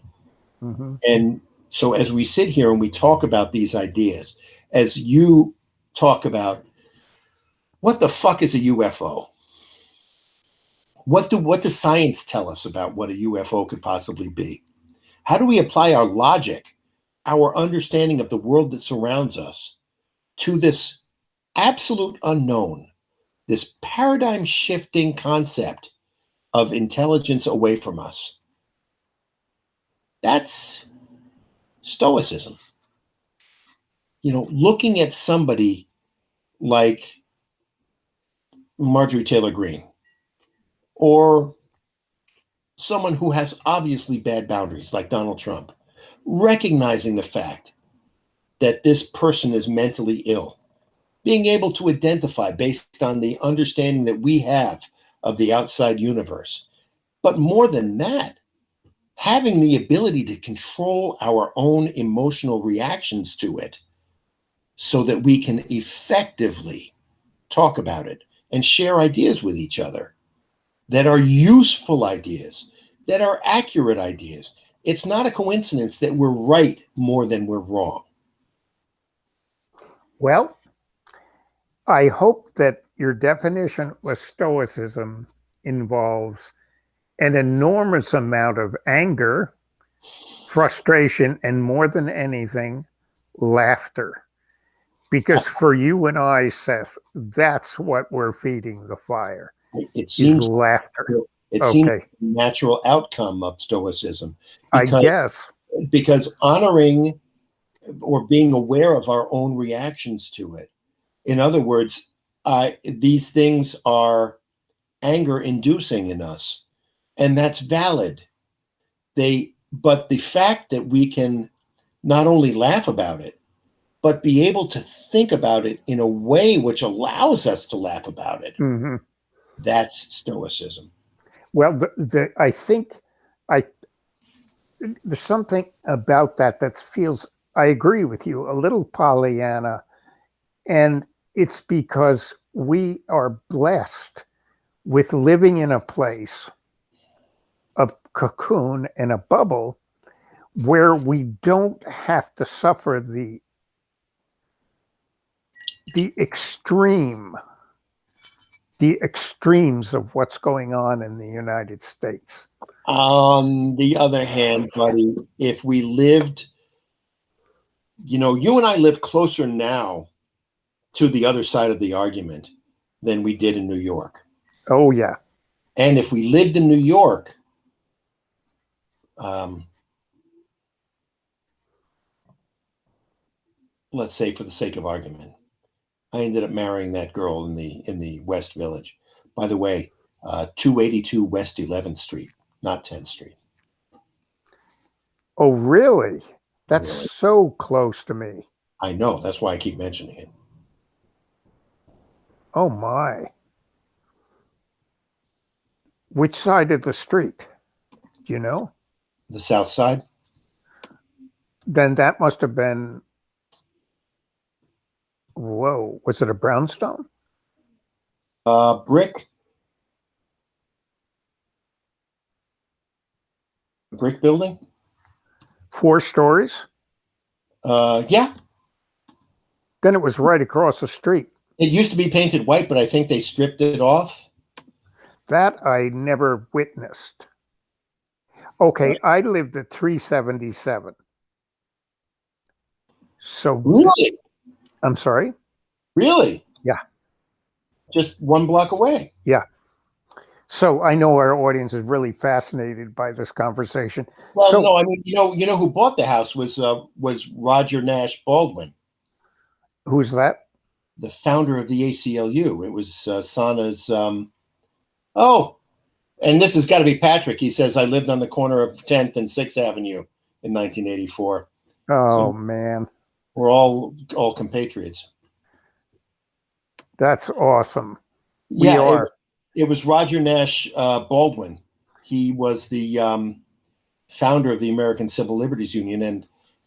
Mm-hmm. And so as we sit here and we talk about these ideas, as you talk about what the fuck is a UFO? What does science tell us about what a UFO could possibly be? How do we apply our logic, our understanding of the world that surrounds us, to this absolute unknown, this paradigm shifting concept of intelligence away from us? That's stoicism. Looking at somebody like Marjorie Taylor Greene, or someone who has obviously bad boundaries like Donald Trump, recognizing the fact that this person is mentally ill, being able to identify based on the understanding that we have of the outside universe. But more than that, having the ability to control our own emotional reactions to it so that we can effectively talk about it and share ideas with each other that are useful ideas, that are accurate ideas. It's not a coincidence that we're right more than we're wrong. Well, I hope that your definition of Stoicism involves an enormous amount of anger, frustration, and more than anything, laughter. Because for you and I, Seth, that's what we're feeding the fire, It is seems laughter. it seems Okay, a natural outcome of Stoicism I because, guess. because honoring or being aware of our own reactions to it. In other words, these things are anger inducing in us, and that's valid. But the fact that we can not only laugh about it, but be able to think about it in a way which allows us to laugh about it, Mhm. that's Stoicism. Well, I think I there's something about that feels, I agree with you, a little Pollyanna. And it's because we are blessed with living in a place of cocoon and a bubble where we don't have to suffer the extreme the extremes of what's going on in the United States. On the other hand, buddy, if we lived, you and I live closer now to the other side of the argument than we did in New York. Oh yeah. And if we lived in New York, um, let's say for the sake of argument, I ended up marrying that girl in the West Village. By the way, 282 West 11th Street, not 10th Street. Oh really? That's Really, so close to me. I know. That's why I keep mentioning it. Oh my. Which side of the street? Do you know? The South Side. Then that must have been, whoa, was it a brownstone? Brick building. 4 stories? Yeah, Then it was right across the street. it used to be painted white, but I think they stripped it off. That I never witnessed. Okay, I lived at 377. So, Really? I'm sorry? Really? Yeah. Just one block away. Yeah. So I know our audience is really fascinated by this conversation. Well, So no, I mean, who bought the house was Roger Nash Baldwin, who's that? the founder of the ACLU. It was Sana's. Oh, and this has got to be Patrick. He says I lived on the corner of 10th and 6th Avenue in 1984. Oh So man, we're all compatriots. that's awesome. We Yeah, are. it was Roger Nash Baldwin. He was the founder of the American Civil Liberties Union,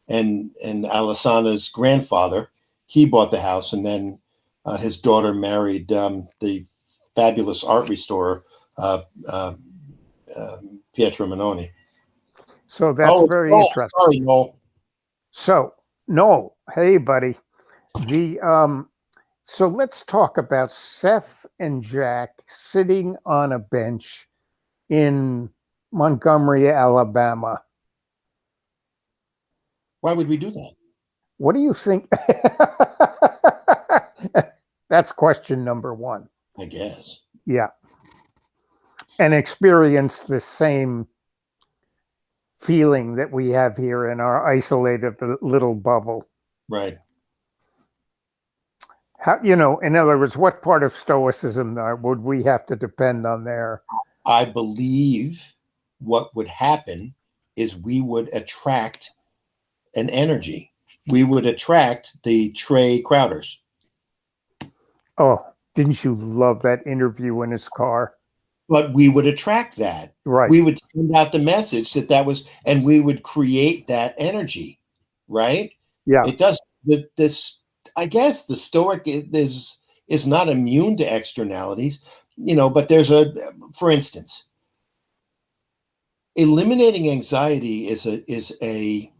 and Alessana's grandfather. He bought the house, and then his daughter married the fabulous art restorer Pietro Manoni. So that's very interesting. Sorry, Noel. So Noel, hey buddy. So let's talk about Seth and Jack sitting on a bench in Montgomery, Alabama. Why would we do that? What do you think? That's question number 1. I guess. Yeah. And experience the same feeling that we have here in our isolated little bubble. Right. How, in other words, what part of Stoicism would we have to depend on there? I believe what would happen is we would attract an energy. We would attract the Trey Crowders. Oh, didn't you love that interview in his car? But we would attract that. Right. We would send out the message that was, and we would create that energy, right? Yeah. It does. This, I guess, the Stoic is not immune to externalities, but for instance, eliminating anxiety is a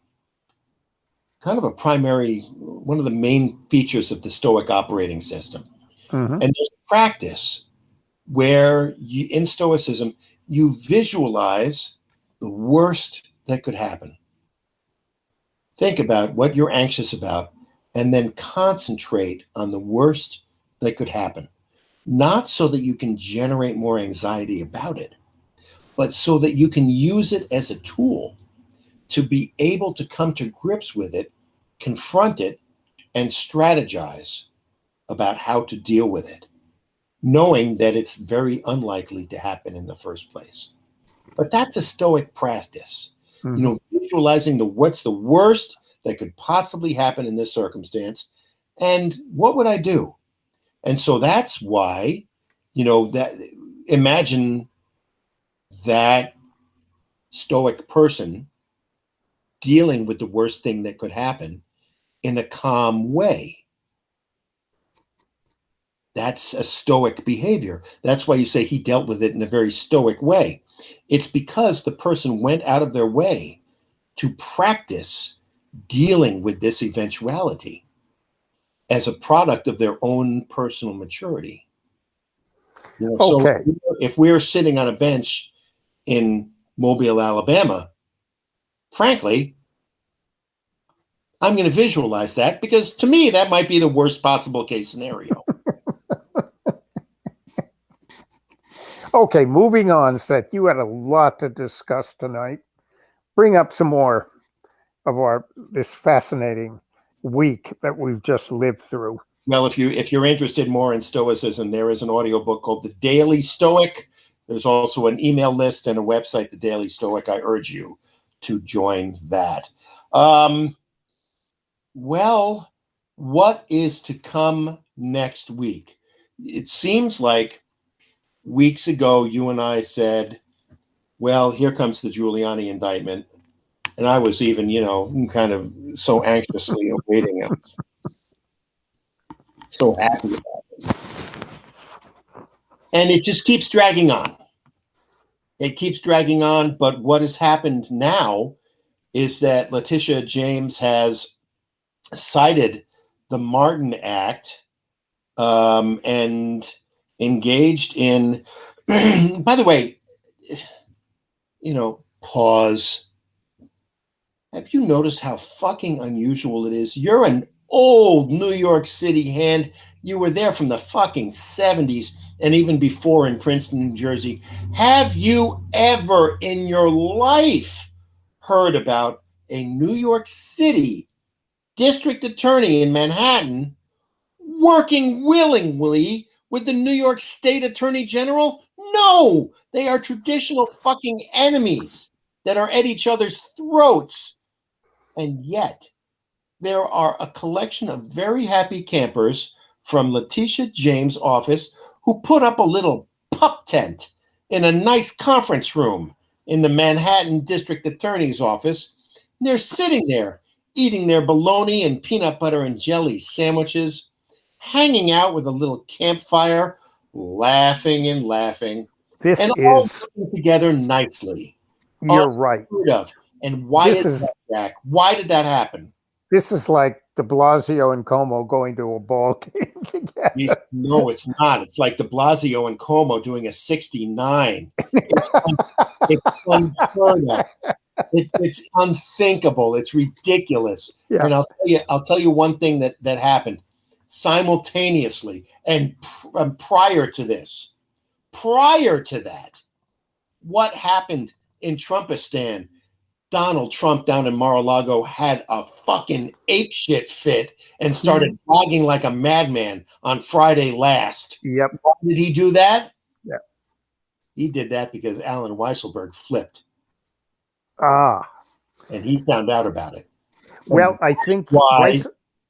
kind of a primary, one of the main features of the Stoic operating system. Mm-hmm. And there's practice where in Stoicism, you visualize the worst that could happen. Think about what you're anxious about and then concentrate on the worst that could happen. Not so that you can generate more anxiety about it, but so that you can use it as a tool to be able to come to grips with it, confront it, and strategize about how to deal with it, knowing that it's very unlikely to happen in the first place. But that's a Stoic practice. Mm-hmm. Visualizing what's the worst that could possibly happen in this circumstance, and what would I do? And so that's why, that imagine that Stoic person dealing with the worst thing that could happen in a calm way. That's a Stoic behavior. That's why you say he dealt with it in a very Stoic way. It's because the person went out of their way to practice dealing with this eventuality as a product of their own personal maturity. Okay. So if we're sitting on a bench in Mobile, Alabama, frankly, I'm going to visualize that because to me, that might be the worst possible case scenario. Okay, moving on, Seth. You had a lot to discuss tonight. Bring up some more of this fascinating week that we've just lived through. Well, if you're interested more in Stoicism, there is an audiobook called The Daily Stoic. There's also an email list and a website, The Daily Stoic. I urge you to join that. Well, what is to come next week? It seems like weeks ago, you and I said, well, here comes the Giuliani indictment. And I was even, kind of so anxiously awaiting it. So happy about it. And it just keeps dragging on. It keeps dragging on. But what has happened now is that Letitia James has cited the Martin Act and engaged in, by the way, pause. Have you noticed how fucking unusual it is? You're an old New York City hand. You were there from the fucking 70s and even before in Princeton, New Jersey. Have you ever in your life heard about a New York City district attorney in Manhattan working willingly with the New York State Attorney General? No, they are traditional fucking enemies that are at each other's throats. And yet, there are a collection of very happy campers from Letitia James' office who put up a little pup tent in a nice conference room in the Manhattan District Attorney's office. And they're sitting there eating their bologna and peanut butter and jelly sandwiches, hanging out with a little campfire, laughing and laughing. This and is all working together nicely. You're right. And why is that, Jack? Why did that happen? This is like de Blasio and Cuomo going to a ball game together. No, it's not. It's like de Blasio and Cuomo doing a 69. It's unheard of. It's unthinkable. It's ridiculous. Yeah. And I'll tell you one thing that happened simultaneously and prior to that, what happened in Trumpistan? Donald Trump down in Mar-a-Lago had a fucking apeshit fit and started blogging like a madman on Friday last. Yep. Why did he do that? Yeah. He did that because Alan Weisselberg flipped. Ah. And he found out about it. Well, I think that's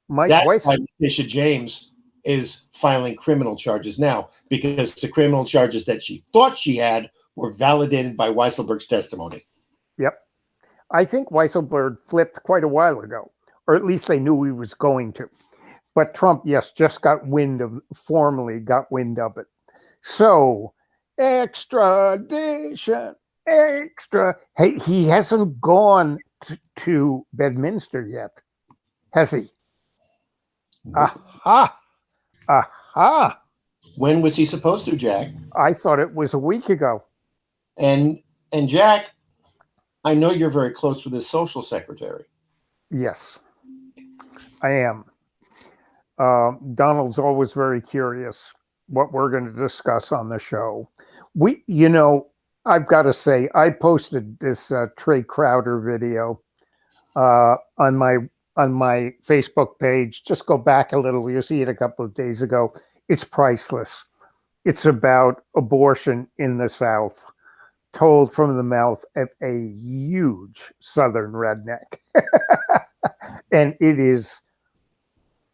why Weiss, Letitia James is filing criminal charges now, because the criminal charges that she thought she had were validated by Weisselberg's testimony. Yep. I think Weisselberg flipped quite a while ago, or at least they knew he was going to. But Trump, yes, just formally got wind of it. So, extradition, extra. Hey, he hasn't gone to Bedminster yet, has he? Nope. Aha. Aha. When was he supposed to, Jack? I thought it was a week ago. And Jack, I know you're very close with his social secretary. Yes, I am. Donald's always very curious what we're going to discuss on the show. I've got to say, I posted this Trey Crowder video on my Facebook page. Just go back a little. You'll see it a couple of days ago. It's priceless. It's about abortion in the South, told from the mouth of a huge Southern redneck. And it is,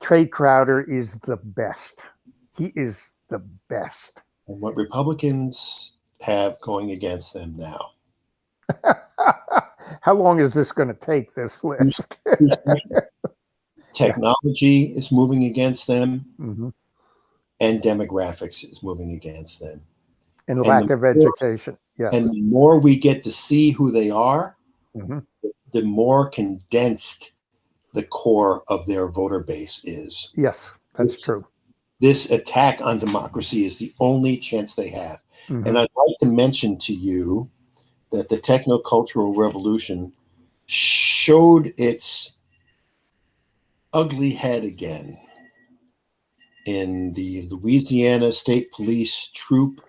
Trey Crowder is the best. He is the best. And what Republicans have going against them now. How long is this going to take, this list? Technology is moving against them, Mm-hmm. and demographics is moving against them. And lack of education. Yes. And the more we get to see who they are, mm-hmm. the more condensed the core of their voter base is. Yes, that's true. This attack on democracy is the only chance they have. Mm-hmm. And I'd like to mention to you that the technocultural revolution showed its ugly head again in the Louisiana State Police Troop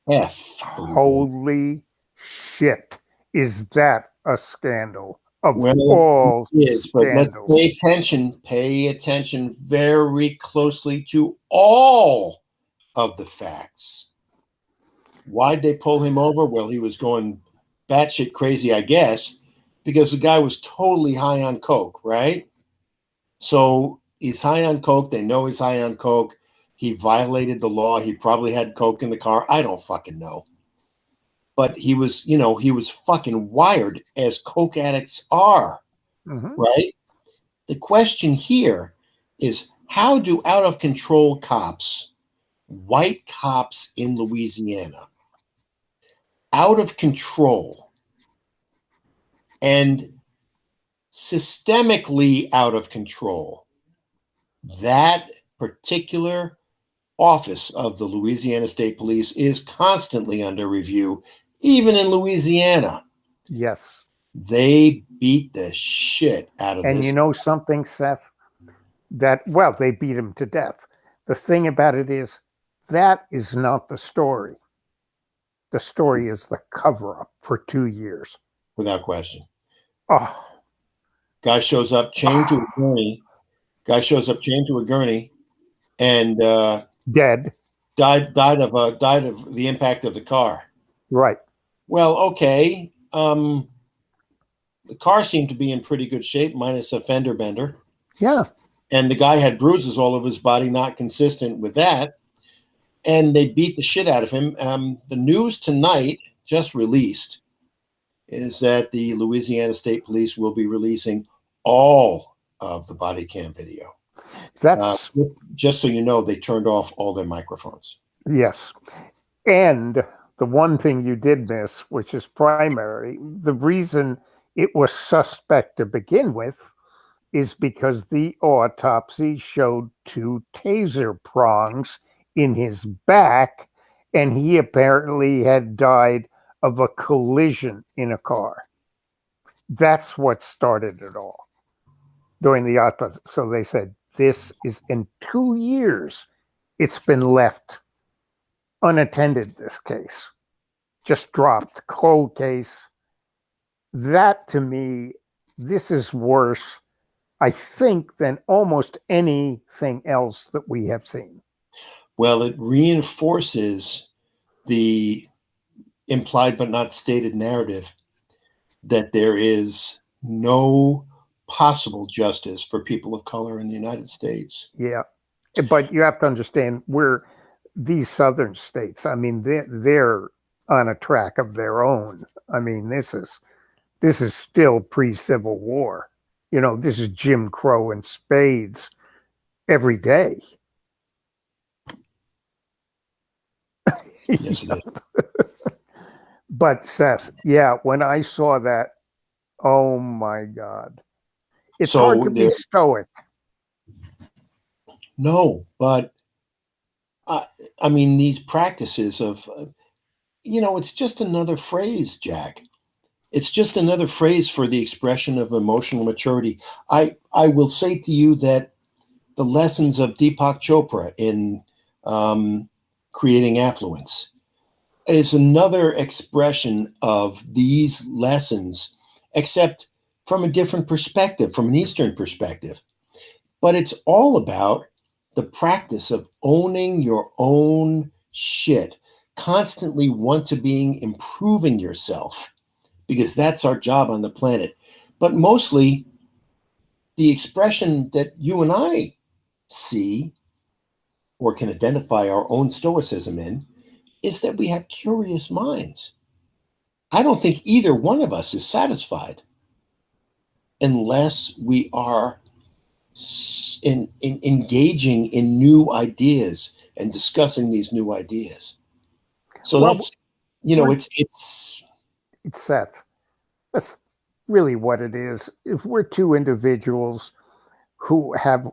F. Holy shit. Is that a scandal? Of Well, all it is, but let's scandals. pay attention very closely to all of the facts. Why'd they pull him over? Well, he was going batshit crazy, I guess, because the guy was totally high on coke, right? So he's high on coke. They know he's high on coke. He violated the law. He probably had coke in the car. I don't fucking know. But he was fucking wired, as coke addicts are, Mm-hmm. right? The question here is, how do out of control cops, white cops in Louisiana, out of control and systemically out of control, that particular office of the Louisiana State Police is constantly under review, even in Louisiana. Yes. They beat the shit out of And this. you know something, Seth? They beat him to death. The thing about it is, that is not the story. The story is the cover-up for 2 years. Without question. Oh. Guy shows up chained to a gurney, and Dead. died of the impact of the car. Right. Well, okay. The car seemed to be in pretty good shape, minus a fender bender. Yeah. And the guy had bruises all over his body, not consistent with that. And they beat the shit out of him. The news tonight, just released, is that the Louisiana State Police will be releasing all of the body cam video. That's just so you know, they turned off all their microphones. Yes. And the one thing you did miss, which is primary, the reason it was suspect to begin with is because the autopsy showed 2 taser prongs in his back, and he apparently had died of a collision in a car. That's what started it all during the autopsy. So they said, this is in 2 years, it's been left unattended, this case. Just dropped, cold case, that to me, this is worse, I think, than almost anything else that we have seen. Well, it reinforces the implied but not stated narrative that there is no possible justice for people of color in the United States. Yeah. But you have to understand, these southern states, I mean, they're on a track of their own. I mean, this is still pre-Civil War. You know, this is Jim Crow and spades every day. Yes, it is. But Seth, yeah, when I saw that, oh my God. It's So hard to be stoic. No, but I mean, these practices of, it's just another phrase, Jack. It's just another phrase for the expression of emotional maturity. I will say to you that the lessons of Deepak Chopra in creating affluence is another expression of these lessons, except from a different perspective, from an Eastern perspective. But it's all about the practice of owning your own shit, constantly being improving yourself, because that's our job on the planet. But mostly the expression that you and I see or can identify our own stoicism in is that we have curious minds. I don't think either one of us is satisfied unless we are in engaging in new ideas and discussing these new ideas. So that's, it's Seth. That's really what it is. If we're two individuals who have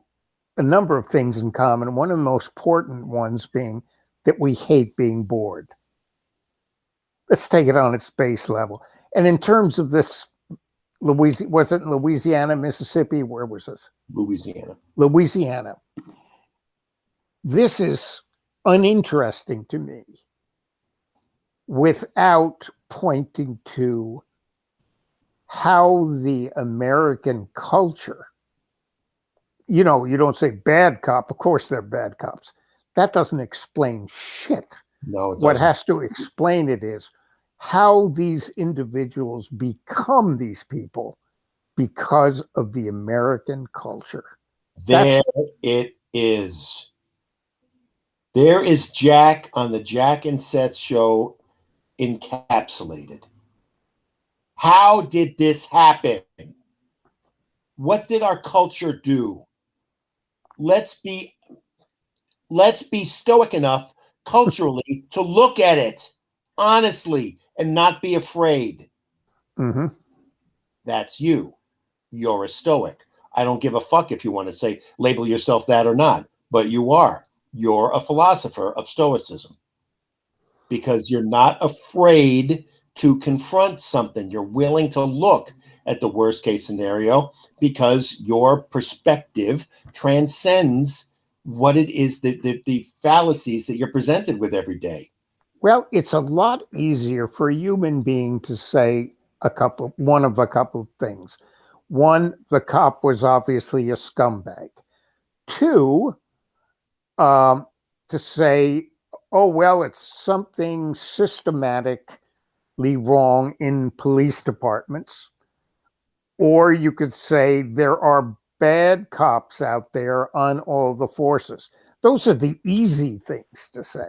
a number of things in common, one of the most important ones being that we hate being bored. Let's take it on its base level. And in terms of this, was it Louisiana, Mississippi? Where was this? Louisiana. This is uninteresting to me without pointing to how the American culture, you don't say bad cop. Of course, they're bad cops. That doesn't explain shit. No, it doesn't. What has to explain it is how these individuals become these people because of the American culture. There it is. There is Jack on the Jack and Seth show encapsulated. How did this happen? What did our culture do? Let's be stoic enough culturally to look at it honestly and not be afraid. Mm-hmm. That's you. You're a stoic. I don't give a fuck if you want to label yourself that or not, but you are. You're a philosopher of stoicism because you're not afraid to confront something. You're willing to look at the worst case scenario because your perspective transcends what it is, the fallacies that you're presented with every day. Well, it's a lot easier for a human being to say one of a couple of things. One, the cop was obviously a scumbag. Two, to say, oh, well, it's something systematically wrong in police departments. Or you could say there are bad cops out there on all the forces. Those are the easy things to say.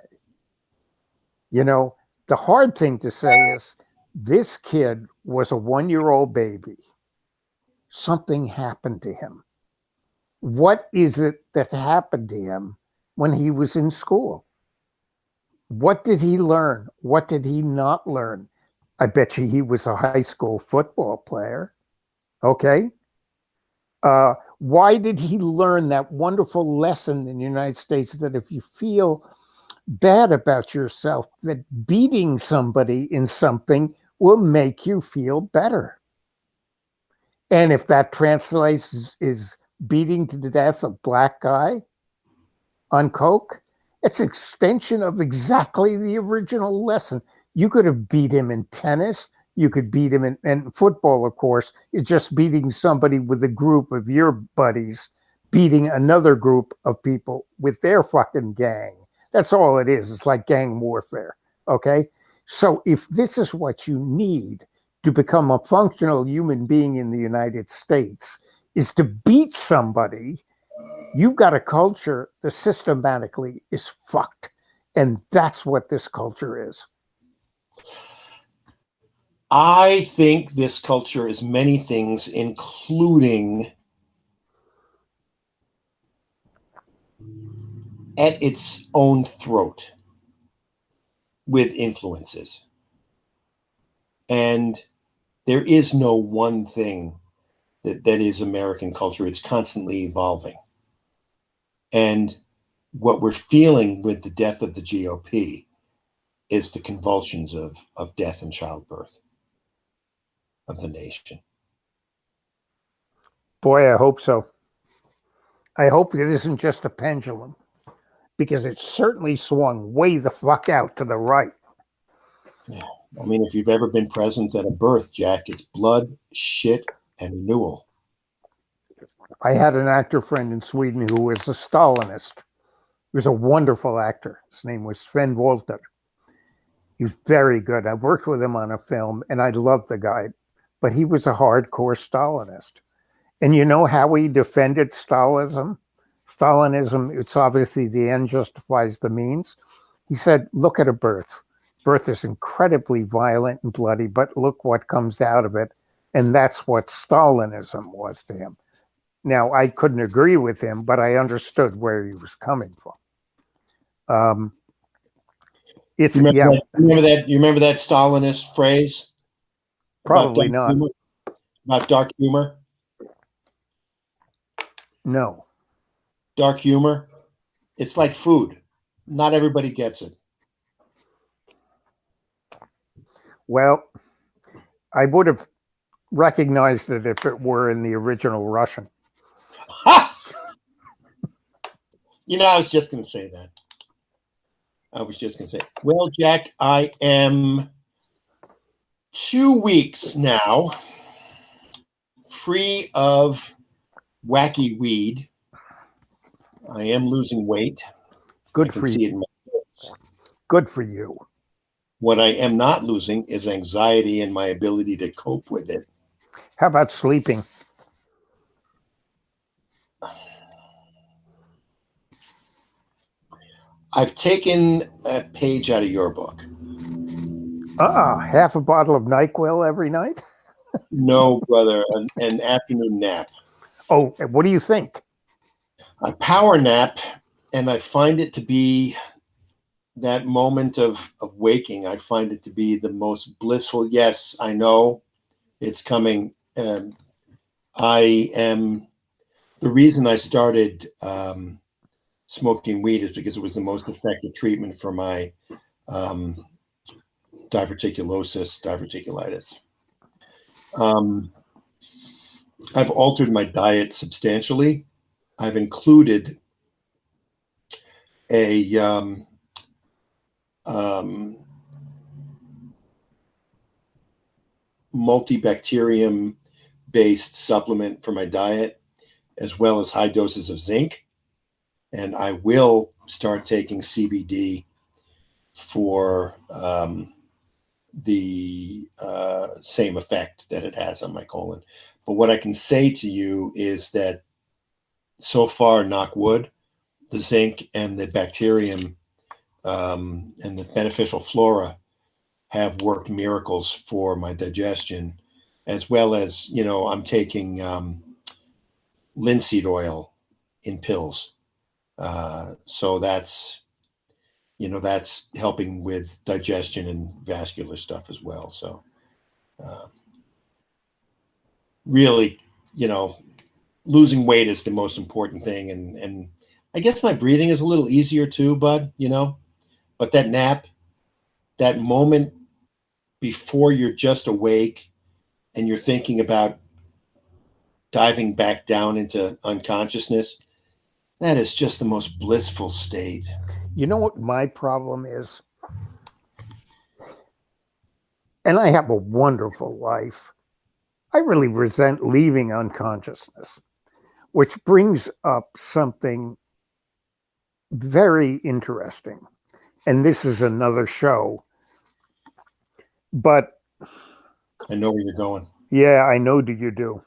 The hard thing to say is this kid was a 1-year-old baby. Something happened to him. What is it that happened to him when he was in school? What did he learn? What did he not learn? I bet you he was a high school football player. Okay. Why did he learn that wonderful lesson in the United States that if you feel bad about yourself, that beating somebody in something will make you feel better? And if that translates is beating to death a black guy on coke, it's extension of exactly the original lesson. You could have beat him in tennis. You could beat him and football, of course, is just beating somebody with a group of your buddies, beating another group of people with their fucking gang. That's all it is. It's like gang warfare. Okay. So if this is what you need to become a functional human being in the United States, is to beat somebody, you've got a culture that systematically is fucked. And that's what this culture is. I think this culture is many things, including at its own throat with influences. And there is no one thing that is American culture. It's constantly evolving. And what we're feeling with the death of the GOP is the convulsions of death and childbirth of the nation. Boy, I hope so. I hope it isn't just a pendulum, because it certainly swung way the fuck out to the right. Yeah. I mean, if you've ever been present at a birth, Jack, it's blood, shit, and renewal. I had an actor friend in Sweden who was a Stalinist. He was a wonderful actor. His name was Sven Wollter. He was very good. I worked with him on a film, and I loved the guy, but he was a hardcore Stalinist. And you know how he defended Stalinism? Stalinism, it's obviously the end justifies the means. He said, look at a birth. Birth is incredibly violent and bloody, but look what comes out of it. And that's what Stalinism was to him. Now, I couldn't agree with him, but I understood where he was coming from. It's you remember that Stalinist phrase? Probably not. About dark humor? No. Dark humor? It's like food. Not everybody gets it. Well, I would have recognized it if it were in the original Russian. Ha! I was just going to say that. Well, Jack, I am 2 weeks now free of wacky weed. I am losing weight. Good for you. Good for you. What I am not losing is anxiety and my ability to cope with it. How about sleeping? I've taken a page out of your book. Half a bottle of NyQuil every night? No, brother, an afternoon nap. Oh, what do you think? A power nap, and I find it to be that moment of waking. I find it to be the most blissful. Yes, I know it's coming. The reason I started smoking weed is because it was the most effective treatment for my diverticulitis. I've altered my diet substantially. I've included a multibacterium based supplement for my diet, as well as high doses of zinc. And I will start taking CBD for the same effect that it has on my colon. But what I can say to you is that so far, knock wood, the zinc and the bacterium and the beneficial flora have worked miracles for my digestion, as well as, I'm taking linseed oil in pills. So that's helping with digestion and vascular stuff as well. So really, losing weight is the most important thing. And I guess my breathing is a little easier too, bud, but that nap, that moment before you're just awake and you're thinking about diving back down into unconsciousness, that is just the most blissful state. You know what my problem is? and I have a wonderful life. I really resent leaving unconsciousness, which brings up something very interesting. And this is another show, but I know where you're going. yeah, I know do you do.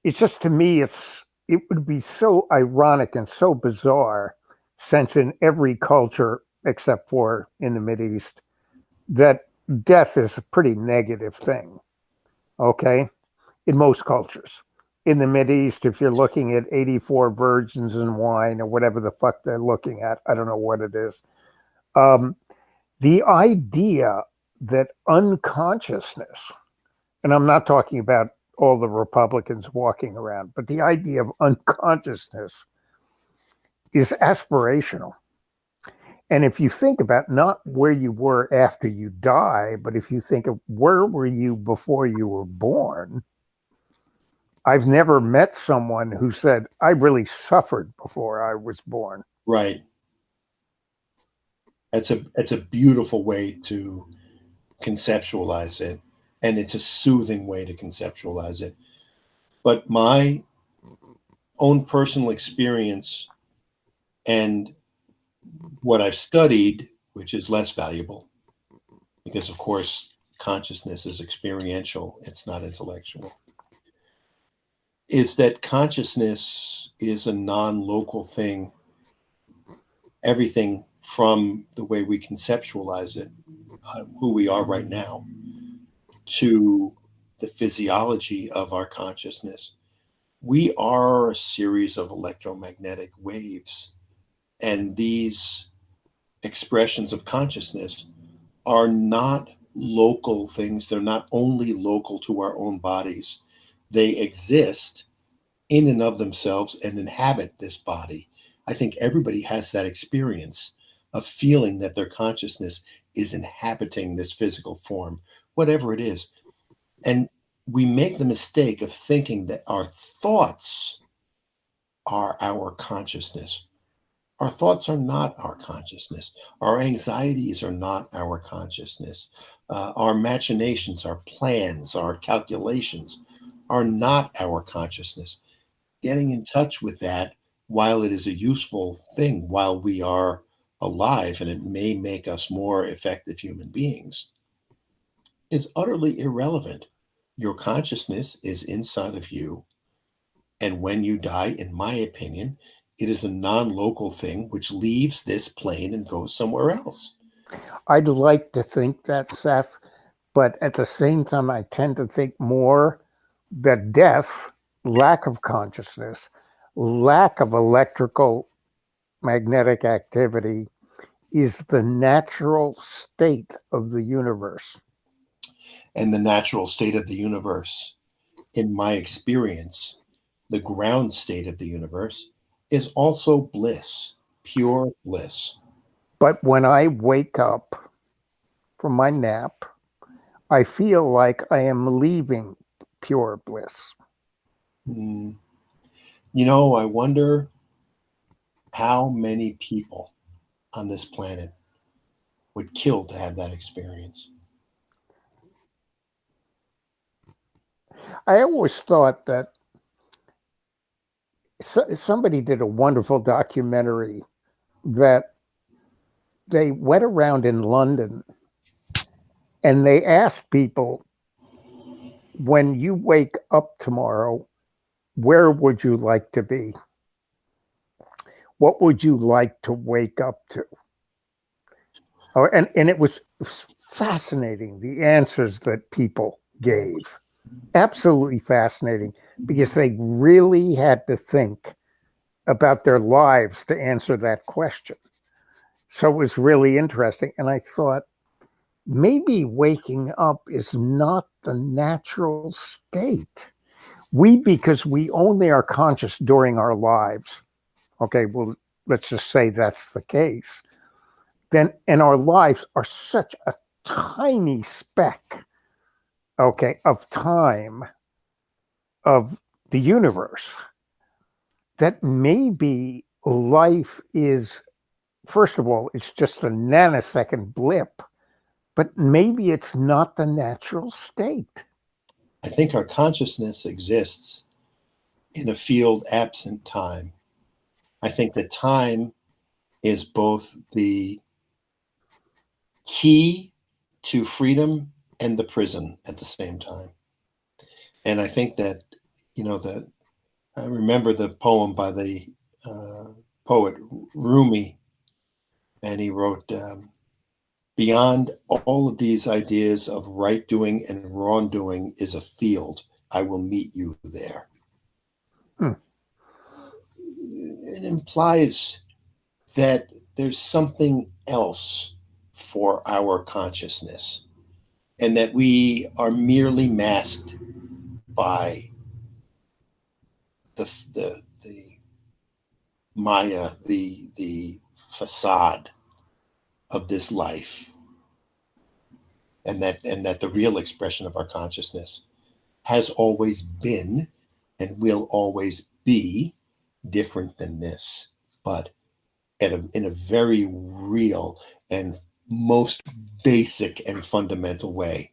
It's just to me, it would be so ironic and so bizarre, since in every culture except for in the Mideast, that death is a pretty negative thing. Okay, in most cultures. In the Mideast, if you're looking at 84 virgins and wine or whatever the fuck they're looking at, I don't know what it is. The idea that unconsciousness, and I'm not talking about all the Republicans walking around, but the idea of unconsciousness is aspirational. And if you think about not where you were after you die, but if you think of where were you before you were born, I've never met someone who said, I really suffered before I was born. Right. It's a beautiful way to conceptualize it, and it's a soothing way to conceptualize it. But my own personal experience and what I've studied, which is less valuable, because of course consciousness is experiential, it's not intellectual, is that consciousness is a non-local thing. Everything from the way we conceptualize it, who we are right now, to the physiology of our consciousness. We are a series of electromagnetic waves, and these expressions of consciousness are not local things. They're not only local to our own bodies. They exist in and of themselves and inhabit this body. I think everybody has that experience of feeling that their consciousness is inhabiting this physical form, whatever it is. And we make the mistake of thinking that our thoughts are our consciousness. Our thoughts are not our consciousness. Our anxieties are not our consciousness. Our machinations, our plans, our calculations are not our consciousness. Getting in touch with that, while it is a useful thing while we are alive, and it may make us more effective human beings, is utterly irrelevant. Your consciousness is inside of you. And when you die, in my opinion, it is a non-local thing which leaves this plane and goes somewhere else. I'd like to think that, Seth, but at the same time, I tend to think more that death, lack of consciousness, lack of electrical magnetic activity is the natural state of the universe. And the natural state of the universe, in my experience, the ground state of the universe, is also bliss, pure bliss. But when I wake up from my nap, I feel like I am leaving pure bliss. Mm. You know, I wonder how many people on this planet would kill to have that experience. I always thought that somebody did a wonderful documentary that they went around in London and they asked people, when you wake up tomorrow, where would you like to be? What would you like to wake up to? Oh, and it was fascinating, the answers that people gave. Absolutely fascinating, because they really had to think about their lives to answer that question. So it was really interesting. And I thought, maybe waking up is not the natural state. Because we only are conscious during our lives. Okay, well, let's just say that's the case. Then, and our lives are such a tiny speck, okay, of time of the universe, that maybe life is, first of all, it's just a nanosecond blip but maybe it's not the natural state. I think our consciousness exists in a field absent time. I think that time is both the key to freedom and the prison at the same time. And I think that, that I remember the poem by the poet Rumi, and he wrote, beyond all of these ideas of right doing and wrongdoing is a field. I will meet you there. It implies that there's something else for our consciousness, and that we are merely masked by the Maya, the facade of this life, and that the real expression of our consciousness has always been and will always be different than this, but in a very real and most basic and fundamental way,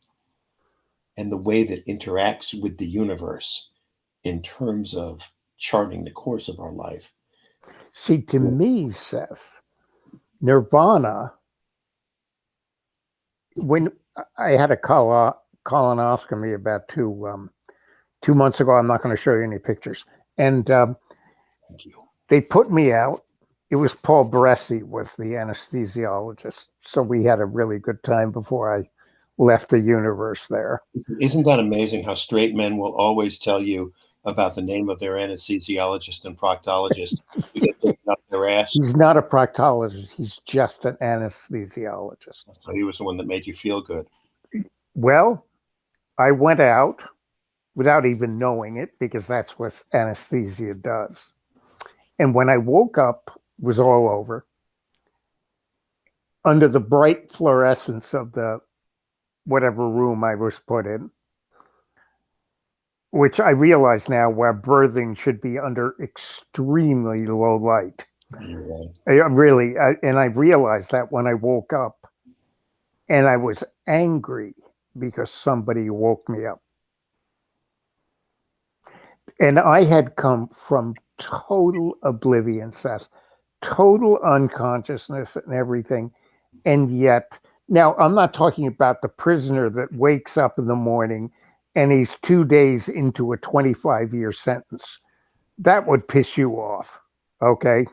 and the way that interacts with the universe in terms of charting the course of our life. See, to me, Seth, nirvana, when I had a colonoscopy about 2 months ago, I'm not going to show you any pictures, and Thank you. they put me out. It was Paul Baresi was the anesthesiologist, so we had a really good time before I left the universe there. Isn't that amazing how straight men will always tell you about the name of their anesthesiologist and proctologist to get taken up their ass? He's not a proctologist. He's just an anesthesiologist. So he was the one that made you feel good. Well, I went out without even knowing it, because that's what anesthesia does. And when I woke up, it was all over. Under the bright fluorescence of the whatever room I was put in, which I realize now where birthing should be under extremely low light. Really, and I realized that when I woke up, and I was angry because somebody woke me up. And I had come from total oblivion, Seth, total unconsciousness and everything. And yet, now I'm not talking about the prisoner that wakes up in the morning and he's 2 days into a 25-year sentence. That would piss you off, okay?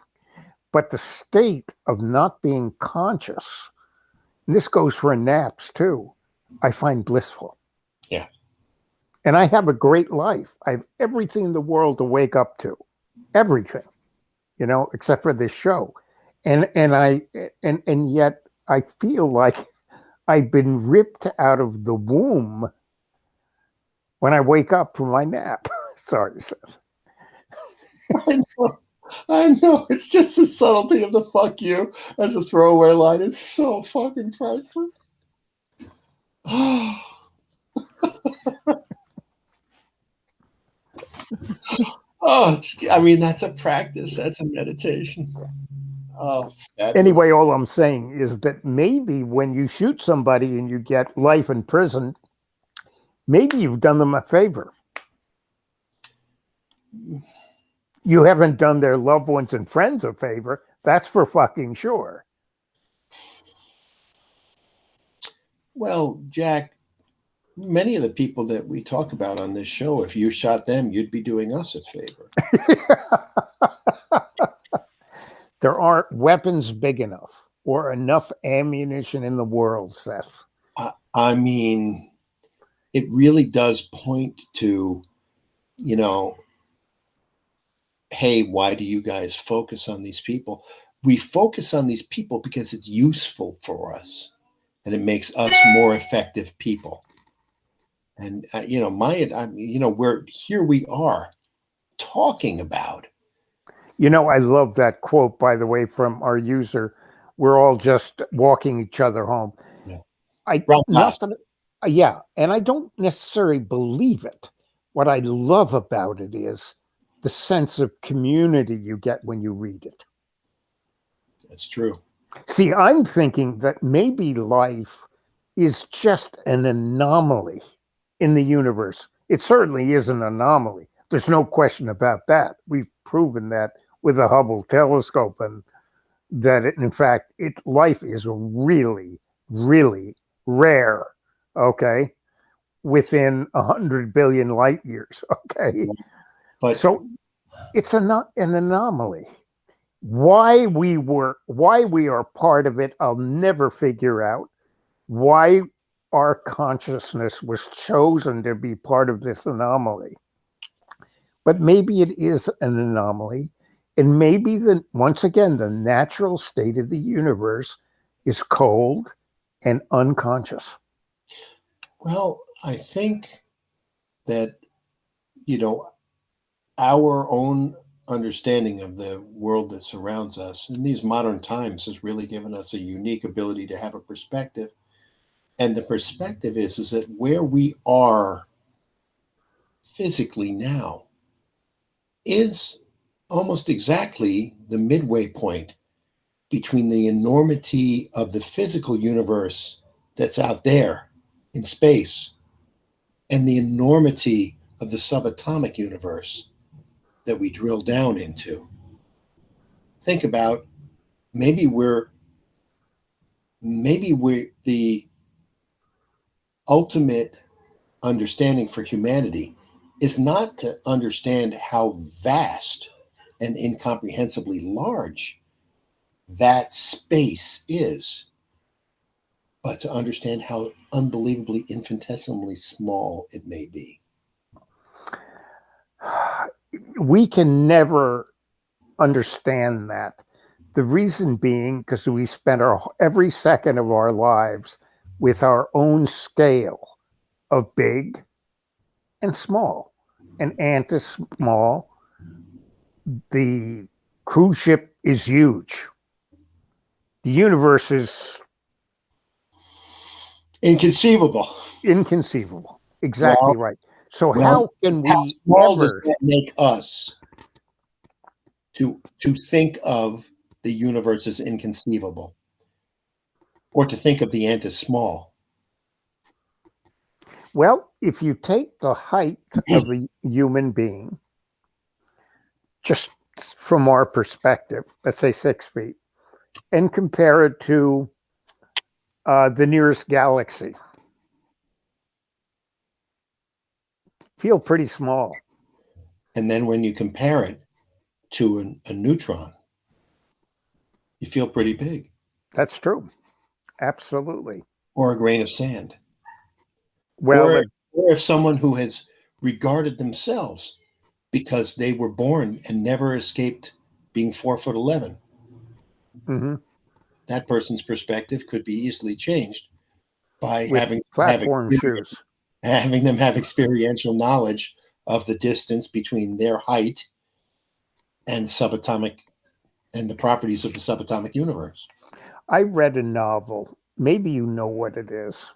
But the state of not being conscious, and this goes for naps too, I find blissful. Yeah. And I have a great life. I have everything in the world to wake up to, everything, except for this show. And yet I feel like I've been ripped out of the womb when I wake up from my nap. Sorry, Seth. I know. It's just the subtlety of the fuck you as a throwaway line is so fucking priceless. That's a practice. That's a meditation. Anyway, all I'm saying is that maybe when you shoot somebody and you get life in prison, maybe you've done them a favor. You haven't done their loved ones and friends a favor. That's for fucking sure. Well, Jack, many of the people that we talk about on this show, if you shot them, you'd be doing us a favor. There aren't weapons big enough or enough ammunition in the world, Seth. I mean, it really does point to, hey, why do you guys focus on these people? We focus on these people because it's useful for us and it makes us more effective people. And, we are talking about. I love that quote, by the way, from our user. We're all just walking each other home. Yeah. And I don't necessarily believe it. What I love about it is the sense of community you get when you read it. That's true. See, I'm thinking that maybe life is just an anomaly in the universe. It certainly is an anomaly. There's no question about that. We've proven that with the Hubble telescope, and that in fact, life is really, really rare. Okay, within 100 billion light years. Okay, But so it's an anomaly. Why we are part of it, I'll never figure out. Why our consciousness was chosen to be part of this anomaly. But maybe it is an anomaly, and maybe once again the natural state of the universe is cold and unconscious. well, I think that, our own understanding of the world that surrounds us in these modern times has really given us a unique ability to have a perspective. And the perspective is that where we are physically now is almost exactly the midway point between the enormity of the physical universe that's out there in space and the enormity of the subatomic universe that we drill down into. Think about maybe we're the ultimate understanding for humanity is not to understand how vast and incomprehensibly large that space is, but to understand how unbelievably infinitesimally small it may be. We can never understand that. The reason being because we spend every second of our lives with our own scale of big and small. An ant is small. The cruise ship is huge. The universe is Inconceivable. inconceivable. Exactly right. So how can how we small does ever that make us to think of the universe as inconceivable, or to think of the ant as small? Well, if you take the height of a human being, just from our perspective, let's say 6 feet, and compare it to the nearest galaxy, feel pretty small. And then when you compare it to a neutron, you feel pretty big. That's true. Absolutely. Or a grain of sand. Well, or if someone who has regarded themselves because they were born and never escaped being 4'11", that person's perspective could be easily changed by with platform shoes. having them have experiential knowledge of the distance between their height and subatomic and the properties of the subatomic universe. I read a novel, maybe you know what it is,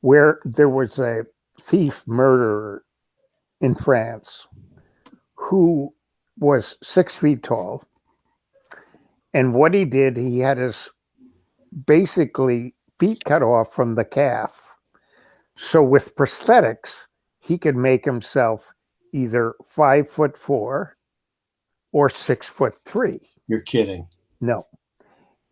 where there was a thief murderer in France who was 6 feet tall. And what he did, he had his basically feet cut off from the calf. So with prosthetics, he could make himself either 5'4" or 6'3". You're kidding. No.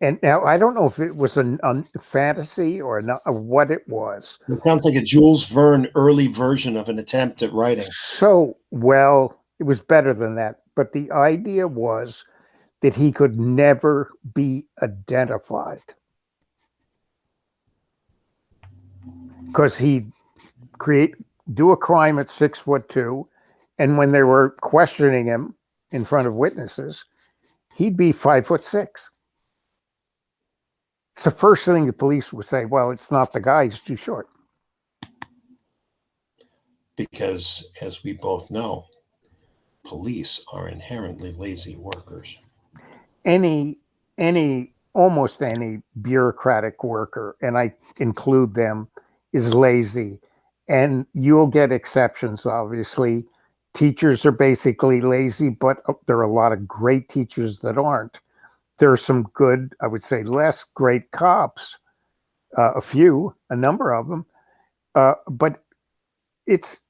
And now I don't know if it was a fantasy or not, what it was. It sounds like a Jules Verne early version of an attempt at writing. So, well, it was better than that. But the idea was that he could never be identified because he'd do a crime at 6'2", and when they were questioning him in front of witnesses, he'd be 5'6". It's the first thing the police would say, well, it's not the guy, he's too short. Because, as we both know, police are inherently lazy workers. Almost any bureaucratic worker, and I include them, is lazy. And you'll get exceptions, obviously. Teachers are basically lazy, but there are a lot of great teachers that aren't. There are some good, I would say less great cops a number of them. But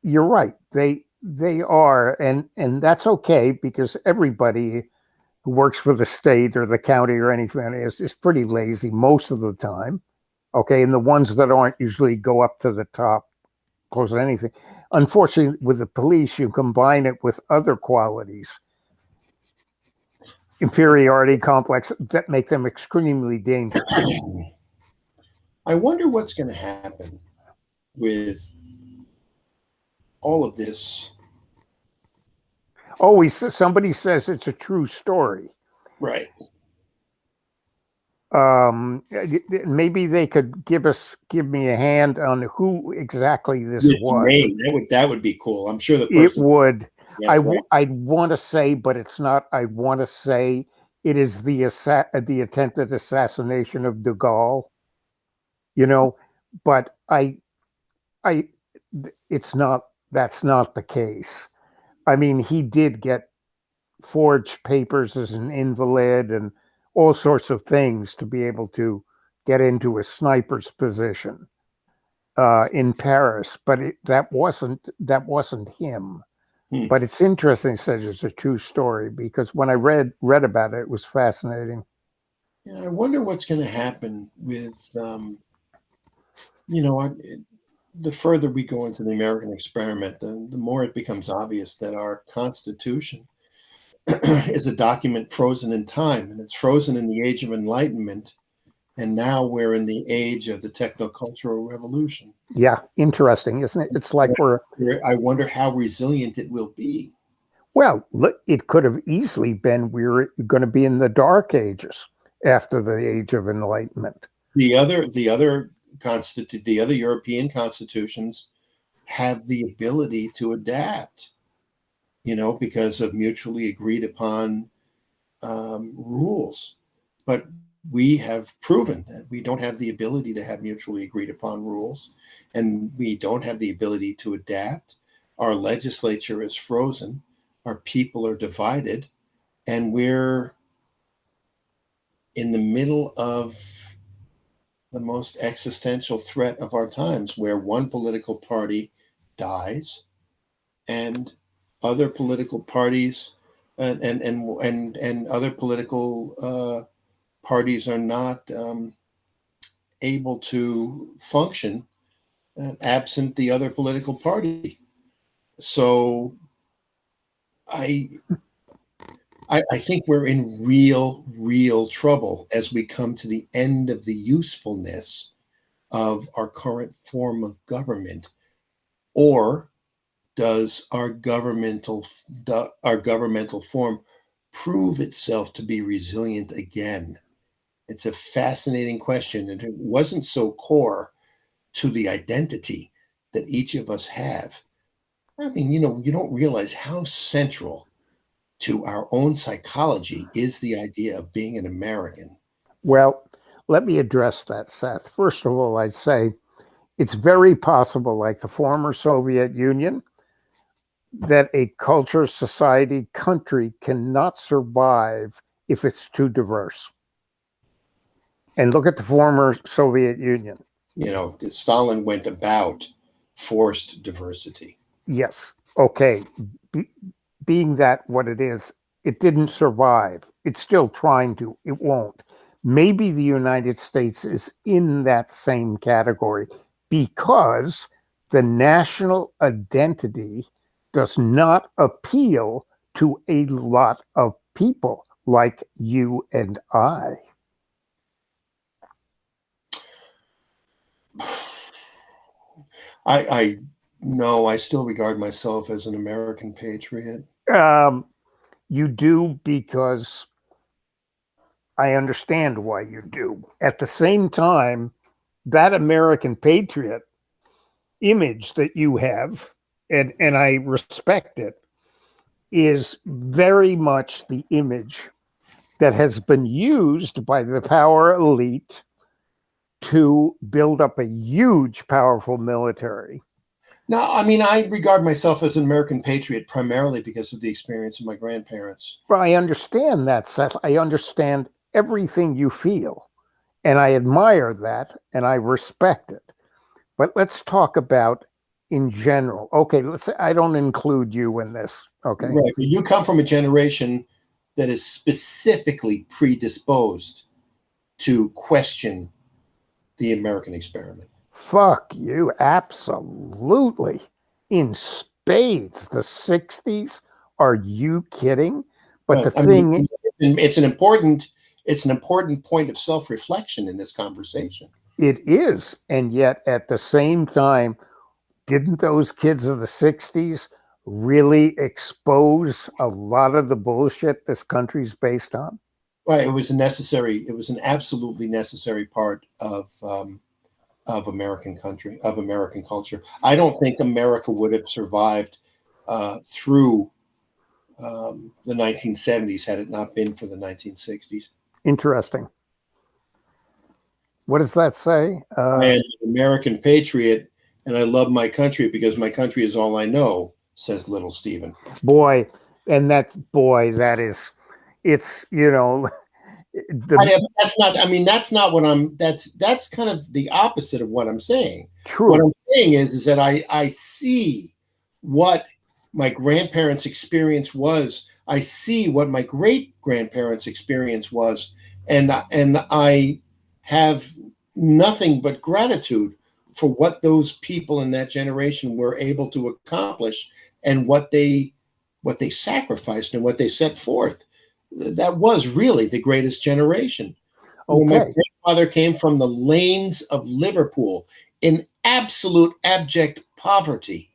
you're right. They are, and that's okay because everybody who works for the state or the county or anything is pretty lazy most of the time. Okay, and the ones that aren't usually go up to the top, close to anything. Unfortunately, with the police, you combine it with other qualities, inferiority complex, that make them extremely dangerous. I wonder what's going to happen with all of this. Always somebody says it's a true story. Right. Maybe they could give me a hand on who exactly this was. Name. That would be cool. I'm sure the person it would. Yeah, right. I'd want to say, but it's not. I want to say it is the attempted assassination of de Gaulle. But it's not. That's not the case. I mean, he did get forged papers as an invalid and all sorts of things to be able to get into a sniper's position in Paris, but that wasn't him. But it's interesting. It says it's a true story because when I read about it, it was fascinating. Yeah, I wonder what's going to happen with, the further we go into the American experiment, the more it becomes obvious that our Constitution is a document frozen in time, and it's frozen in the Age of Enlightenment. And now we're in the age of the technocultural revolution. Yeah, interesting, isn't it? It's like I wonder how resilient it will be. Well, look, it could have easily been we're going to be in the Dark Ages after the Age of Enlightenment. The other European constitutions have the ability to adapt, because of mutually agreed upon rules. But we have proven that we don't have the ability to have mutually agreed upon rules, and we don't have the ability to adapt. Our legislature is frozen. Our people are divided, and we're in the middle of the most existential threat of our times, where one political party dies and other political parties and other political parties are not able to function absent the other political party. So I think we're in real trouble as we come to the end of the usefulness of our current form of government. Or does our governmental form prove itself to be resilient again? It's a fascinating question, and it wasn't so core to the identity that each of us have. I mean, you don't realize how central to our own psychology is the idea of being an American. Well, let me address that, Seth. First of all, I'd say it's very possible, like the former Soviet Union, that a culture, society, country cannot survive if it's too diverse. And look at the former Soviet Union. Stalin went about forced diversity. Yes. Okay. Being that what it is, it didn't survive. It's still trying to. It won't. Maybe the United States is in that same category because the national identity does not appeal to a lot of people like you and I. I know I still regard myself as an American patriot. You do, because I understand why you do. At the same time, that American patriot image that you have, and I respect it, is very much the image that has been used by the power elite to build up a huge, powerful military. No, I mean, I regard myself as an American patriot primarily because of the experience of my grandparents. Well, I understand that, Seth. I understand everything you feel. And I admire that and I respect it. But let's talk about in general. Okay, I don't include you in this. Okay. Right. But you come from a generation that is specifically predisposed to question the American experiment. Fuck you. Absolutely. In spades. The 60s. Are you kidding? But the thing it's an important point of self-reflection in this conversation. It is. And yet at the same time, didn't those kids of the 60s really expose a lot of the bullshit this country's based on? Right. It was an absolutely necessary part of American culture. I don't think America would have survived through the 1970s had it not been for the 1960s. Interesting. What does that say? I am an American patriot, and I love my country because my country is all I know, says little Stephen. Boy, that is, it's, you know, that's not what I'm, that's kind of the opposite of what I'm saying. True. What I'm saying is that I see what my grandparents' experience was. I see what my great grandparents' experience was. And I have nothing but gratitude for what those people in that generation were able to accomplish and what they sacrificed and what they set forth. That was really the greatest generation. Okay. My grandfather came from the lanes of Liverpool in absolute abject poverty.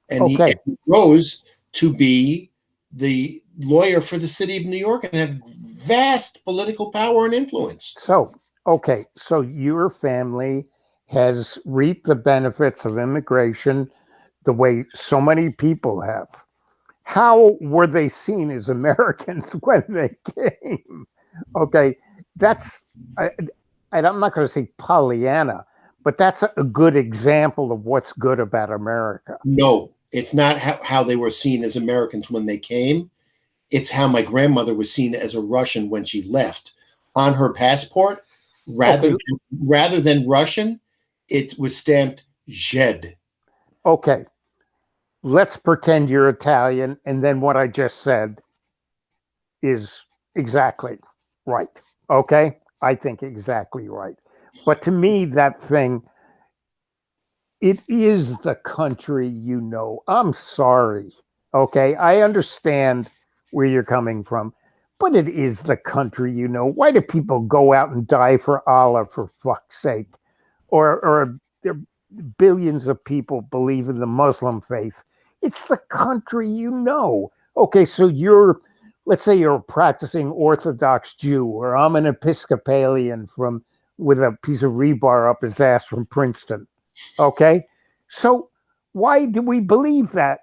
And he rose to be the lawyer for the city of New York and have vast political power and influence. So your family has reaped the benefits of immigration the way so many people have. How were they seen as Americans when they came? Okay, I'm not going to say Pollyanna, but that's a good example of what's good about America. No, it's not how they were seen as Americans when they came. It's how my grandmother was seen as a Russian when she left. On her passport, rather than Russian, it was stamped Zhed. Okay. Let's pretend you're Italian, and then what I just said is exactly right. Okay? I think exactly right. But to me, that thing, it is the country you know. I'm sorry. Okay? I understand where you're coming from, but it is the country you know. Why do people go out and die for Allah, for fuck's sake? Or there billions of people believe in the Muslim faith. It's the country you know. Okay, so let's say you're a practicing Orthodox Jew, or I'm an Episcopalian with a piece of rebar up his ass from Princeton. Okay, so why do we believe that?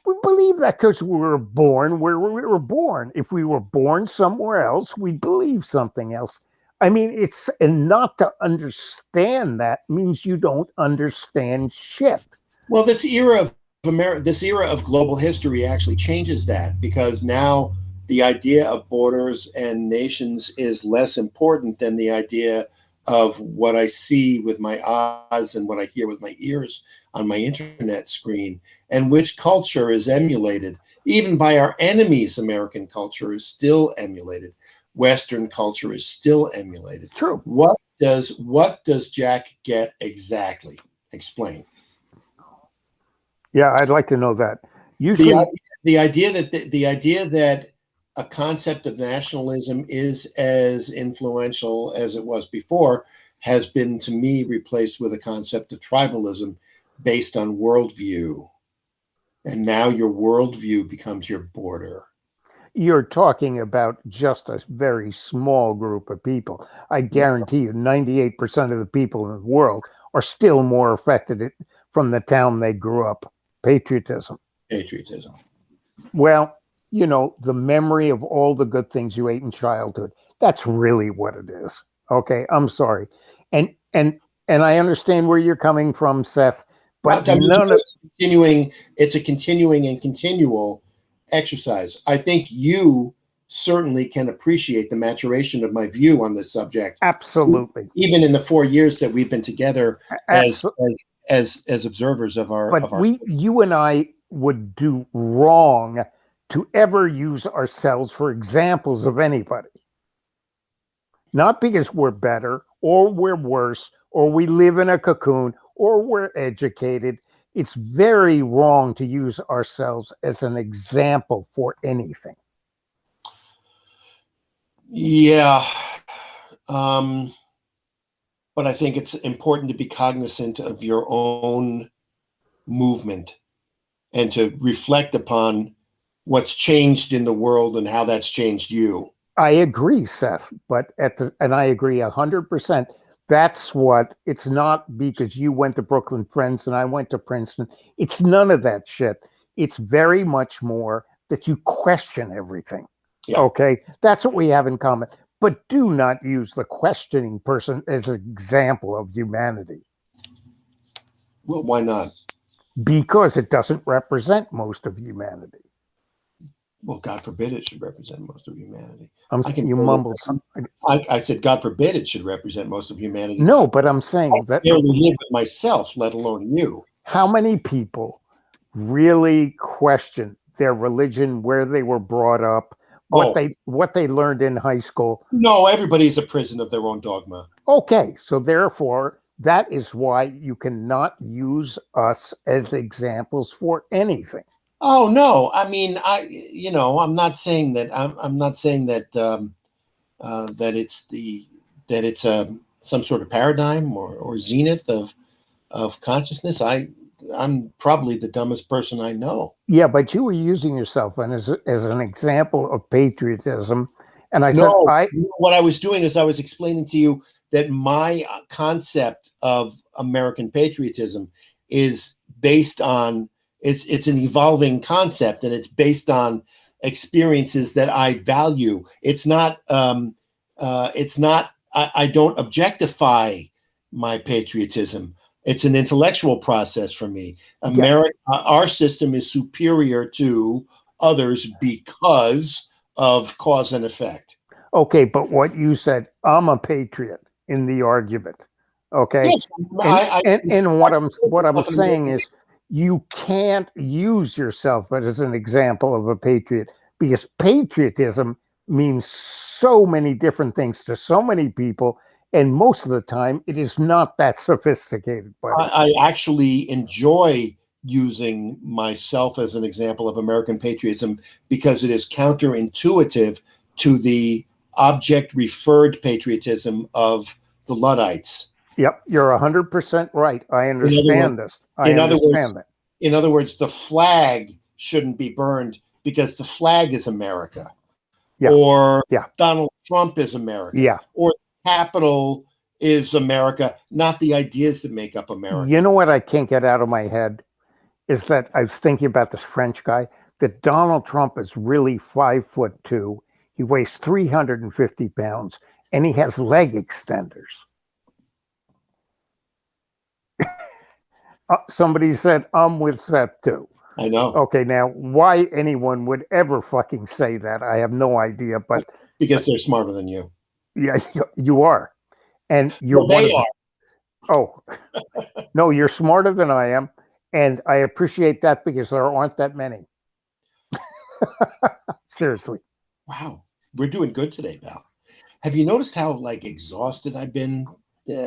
We believe that because we were born where we were born. If we were born somewhere else, we'd believe something else. I mean, and not to understand that means you don't understand shit. Well, this era of global history actually changes that, because now the idea of borders and nations is less important than the idea of what I see with my eyes and what I hear with my ears on my internet screen, and which culture is emulated. Even by our enemies, American culture is still emulated. Western culture is still emulated. True. What does Jack get exactly? Explain. Yeah, I'd like to know that. Usually, the idea that a concept of nationalism is as influential as it was before has been, to me, replaced with a concept of tribalism based on worldview. And now your worldview becomes your border. You're talking about just a very small group of people. I guarantee you 98% of the people in the world are still more affected from the town they grew up. Patriotism. Well, you know, the memory of all the good things you ate in childhood. That's really what it is. Okay, I'm sorry. And I understand where you're coming from, Seth, but it's a continuing and continual exercise. I think you certainly can appreciate the maturation of my view on this subject, Absolutely. even in the 4 years that we've been together as Absolutely. as observers of our But you and I would do wrong to ever use ourselves for examples of anybody. Not because we're better or we're worse or we live in a cocoon or we're educated. It's very wrong to use ourselves as an example for anything. Yeah. But I think it's important to be cognizant of your own movement and to reflect upon what's changed in the world and how that's changed you. I agree, Seth, but and I agree 100%. That's what it's not because you went to Brooklyn Friends and I went to Princeton. It's none of that shit. It's very much more that you question everything. Yeah. Okay. That's what we have in common. But do not use the questioning person as an example of humanity. Well, why not? Because it doesn't represent most of humanity. Well, God forbid it should represent most of humanity. You mumbled something. I said, God forbid it should represent most of humanity. No, but I'm saying I that barely live with myself, let alone you. How many people really question their religion, where they were brought up, what they learned in high school? No, everybody's a prison of their own dogma. Okay, so therefore, that is why you cannot use us as examples for anything. Oh no! I mean, I'm not saying that. I'm not saying that that it's some sort of paradigm or zenith of consciousness. I'm probably the dumbest person I know. Yeah, but you were using yourself as an example of patriotism, and I said, what I was doing is I was explaining to you that my concept of American patriotism is based on. It's an evolving concept, and it's based on experiences that I value. It's not. It's not. I don't objectify my patriotism. It's an intellectual process for me. Our system is superior to others because of cause and effect. Okay, but what you said, I'm a patriot in the argument. Okay, yes, and what I'm saying is, you can't use yourself as an example of a patriot because patriotism means so many different things to so many people, and most of the time it is not that sophisticated. But I actually enjoy using myself as an example of American patriotism because it is counterintuitive to the object referred patriotism of the Luddites. Yep, you're 100% right. I understand this. In other words, the flag shouldn't be burned because the flag is America. Yeah. Or Donald Trump is America. Yeah. Or the Capitol is America, not the ideas that make up America. You know what I can't get out of my head is that I was thinking about this French guy, that Donald Trump is really 5'2". He weighs 350 pounds and he has leg extenders. Somebody said, I'm with Seth too. I know. Okay, now why anyone would ever fucking say that, I have no idea. But because they're smarter than you. Yeah, you are. And you're they are. Oh, no, you're smarter than I am. And I appreciate that because there aren't that many. Seriously. Wow. We're doing good today, pal. Have you noticed how exhausted I've been?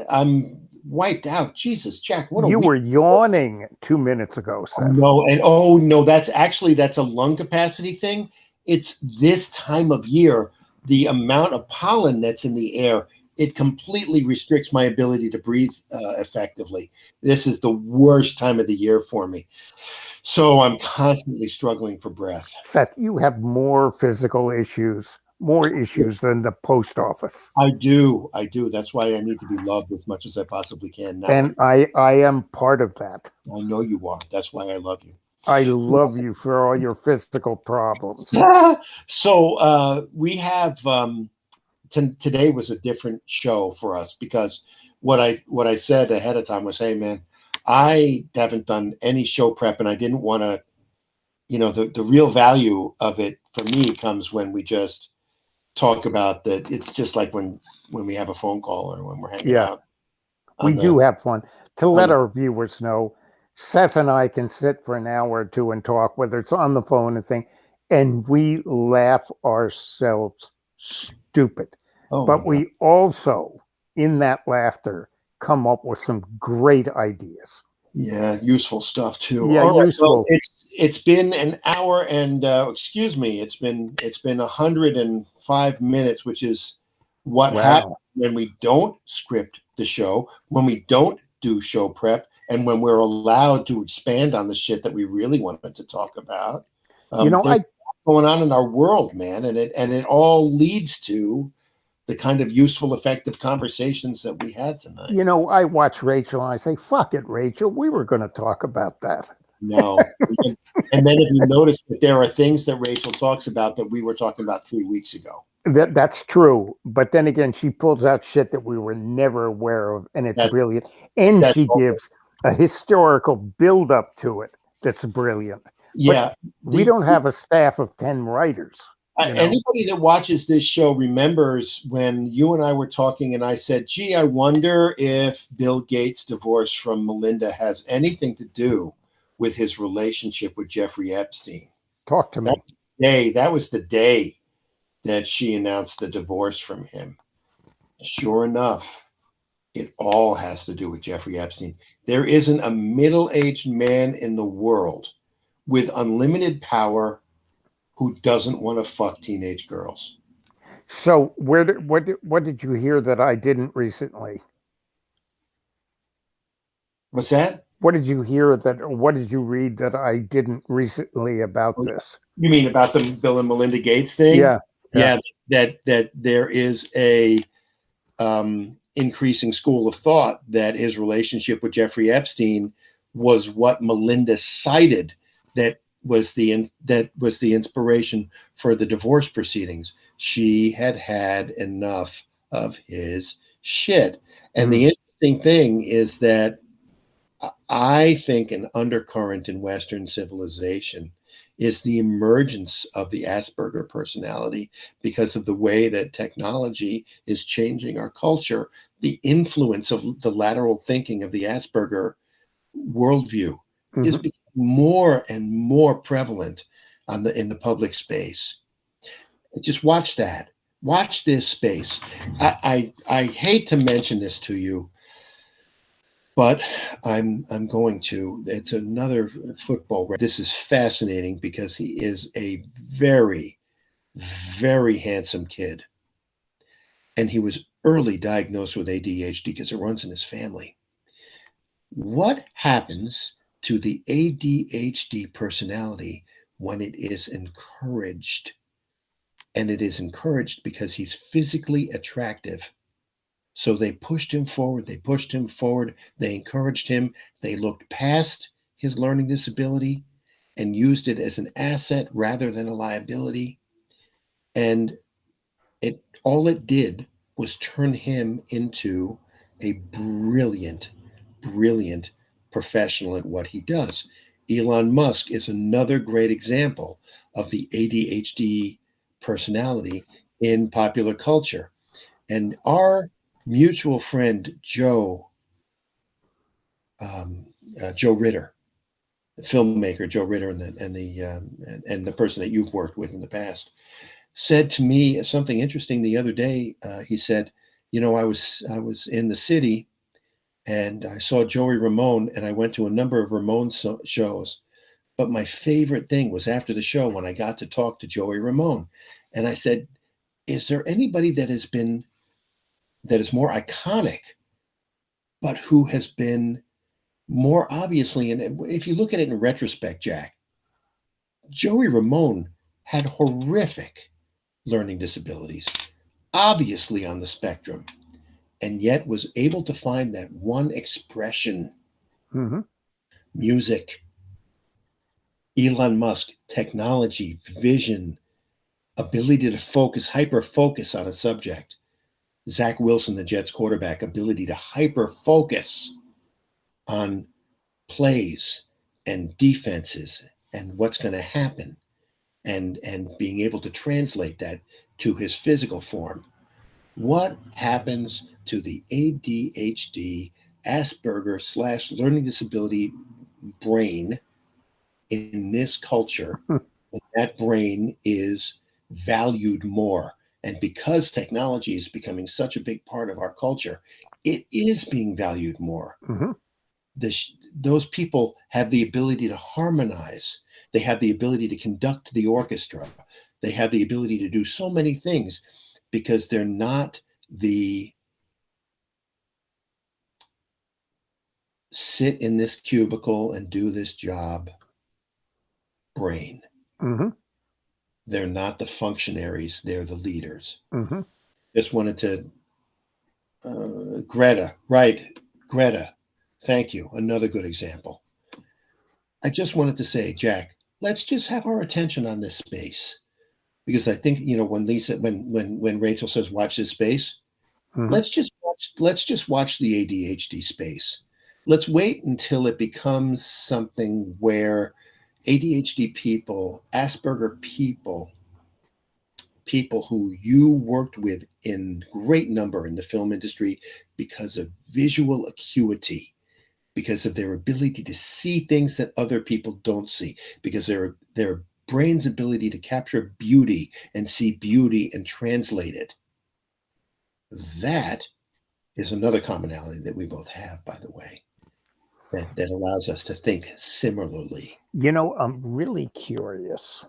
I'm wiped out. Jesus, Jack, what you were yawning 2 minutes ago, Seth. No, that's a lung capacity thing. It's this time of year, the amount of pollen that's in the air, it completely restricts my ability to breathe effectively. This is the worst time of the year for me. So I'm constantly struggling for breath. Seth, you have more physical issues, more issues than the post office. I do. That's why I need to be loved as much as I possibly can now. And I am part of that. I know you are. That's why I love you. I love you for all your physical problems. So we have today was a different show for us because what I said ahead of time was, hey man, I haven't done any show prep and I didn't want to, the real value of it for me comes when we just talk about that. It's just like when we have a phone call or when we're hanging Yeah. out. We on the- do have fun. To on let the- our viewers know, Seth and I can sit for an hour or two and talk, whether it's on the phone or thing, and we laugh ourselves stupid. oh my But God. we also, in that laughter, come up with some great ideas. Yeah, useful stuff too. Yeah, All right, useful. well, it's been an hour and excuse me, it's been 105 minutes, which is what happens Wow. when we don't script the show, when we don't do show prep, and when we're allowed to expand on the shit that we really wanted to talk about. There's I going on in our world, man, and it all leads to the kind of useful, effective conversations that we had tonight. I watch Rachel and I say, fuck it, Rachel. We were going to talk about that. No. And then if you notice that there are things that Rachel talks about that we were talking about 3 weeks ago. That's true. But then again, she pulls out shit that we were never aware of, and it's brilliant. And she gives a historical build-up to it that's brilliant. Yeah. We don't have a staff of 10 writers. Anybody that watches this show remembers when you and I were talking and I said, gee, I wonder if Bill Gates' divorce from Melinda has anything to do with his relationship with Jeffrey Epstein. Talk to me. That was the day that she announced the divorce from him. Sure enough, it all has to do with Jeffrey Epstein. There isn't a middle-aged man in the world with unlimited power who doesn't want to fuck teenage girls. So what did you hear that I didn't recently? What's that? What did you hear what did you read that I didn't recently about this? You mean about the Bill and Melinda Gates thing? Yeah. That there is a increasing school of thought that his relationship with Jeffrey Epstein was what Melinda cited that was the inspiration for the divorce proceedings. She had enough of his shit. And the interesting thing is that I think an undercurrent in Western civilization is the emergence of the Asperger personality because of the way that technology is changing our culture, the influence of the lateral thinking of the Asperger worldview is becoming more and more prevalent in the public space. Just watch that. Watch this space. I hate to mention this to you, but I'm going to. It's another football. This is fascinating because he is a very, very handsome kid. And he was early diagnosed with ADHD because it runs in his family. What happens to the ADHD personality when it is encouraged? And it is encouraged because he's physically attractive. So they pushed him forward. They encouraged him. They looked past his learning disability and used it as an asset rather than a liability. And all it did was turn him into a brilliant professional at what he does. Elon Musk is another great example of the ADHD personality in popular culture. And our mutual friend, Joe Ritter, the filmmaker, Joe Ritter, and the person that you've worked with in the past, said to me something interesting the other day. He said, I was in the city and I saw Joey Ramone and I went to a number of Ramone shows. But my favorite thing was after the show when I got to talk to Joey Ramone. And I said, is there anybody that is more iconic, but who has been more obviously, and if you look at it in retrospect, Jack, Joey Ramone had horrific learning disabilities, obviously on the spectrum, and yet was able to find that one expression. Music. Elon Musk, technology, vision, ability to focus, hyper focus on a subject. Zach Wilson, the Jets quarterback, ability to hyper focus on plays and defenses and what's going to happen, and being able to translate that to his physical form. What happens to the ADHD, Asperger / learning disability brain in this culture when that brain is valued more? And because technology is becoming such a big part of our culture, it is being valued more. Mm-hmm. Those people have the ability to harmonize. They have the ability to conduct the orchestra. They have the ability to do so many things because they're not the sit in this cubicle and do this job brain. Mm-hmm. They're not the functionaries. They're the leaders. Mm-hmm. Just wanted to Greta, right? Greta, thank you. Another good example. I just wanted to say, Jack, let's just have our attention on this space, because I think, you know, when Lisa, when Rachel says watch this space, Mm-hmm. let's just watch the ADHD space. Let's wait until it becomes something where ADHD people, Asperger people who you worked with in great number in the film industry because of visual acuity, because of their ability to see things that other people don't see, because their brain's ability to capture beauty and see beauty and translate it. That is another commonality that we both have, by the way, that allows us to think similarly. You know, I'm really curious.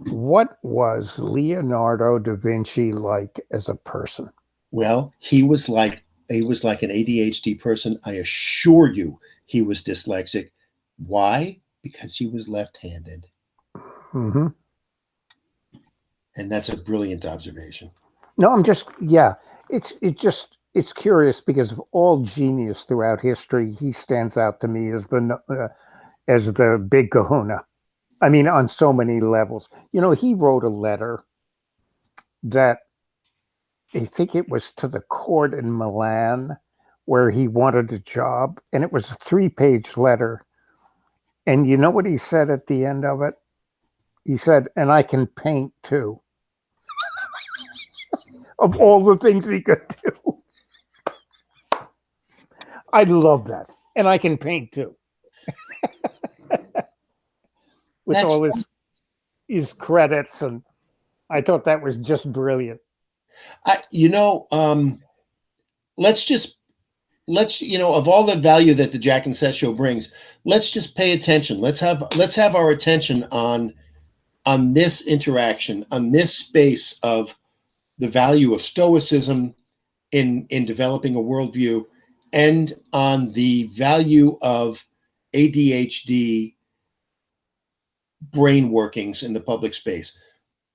What was Leonardo da Vinci like as a person? Well, he was like an ADHD person. I assure you he was dyslexic. Why? Because he was left-handed. Mm-hmm. And that's a brilliant observation. No, I'm just, yeah, it's curious because of all genius throughout history, he stands out to me as the big kahuna. I mean, on so many levels. You know, he wrote a letter that I think it was to the court in Milan where he wanted a job, and it was a 3-page letter. And you know what he said at the end of it? He said, "And I can paint too." Of all the things he could do. I love that. And I can paint too. With all his credits, and I thought that was just brilliant. Let's of all the value that the Jack and Seth show brings, let's just pay attention. Let's have our attention on this interaction, on this space of the value of stoicism in developing a worldview, and on the value of ADHD brain workings in the public space.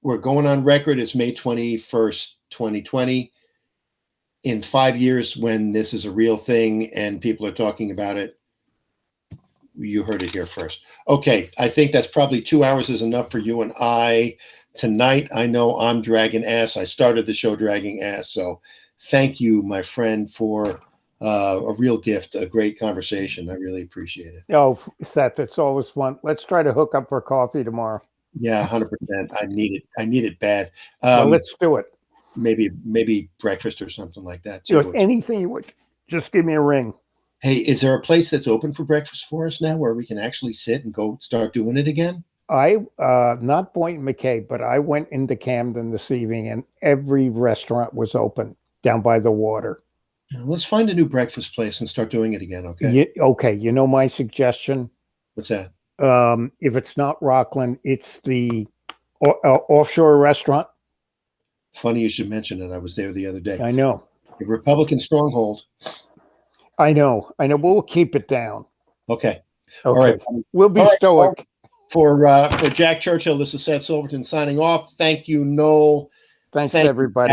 We're going on record. It's May 21st, 2020. In 5 years, when this is a real thing and people are talking about it, you heard it here first. Okay, I think that's probably 2 hours is enough for you and I tonight. I know I'm dragging ass. I started the show dragging ass. So thank you, my friend, for a real gift, a great conversation. I really appreciate it. Oh, Seth, it's always fun. Let's try to hook up for coffee tomorrow. Yeah, 100%. I need it bad. Well, let's do it. Maybe breakfast or something like that too. You know, anything you would, just give me a ring. Hey, is there a place that's open for breakfast for us now where we can actually sit and go start doing it again? I not Boynton McKay, but I went into Camden this evening and every restaurant was open down by the water. Let's find a new breakfast place and start doing it again, okay? Okay, you know my suggestion? What's that? If it's not Rockland, it's the offshore restaurant. Funny you should mention it. I was there the other day. I know. The Republican stronghold. I know. We'll keep it down. Okay. All right. We'll be stoic. For Jack Churchill, this is Seth Silverton signing off. Thank you, Noel. Thanks everybody.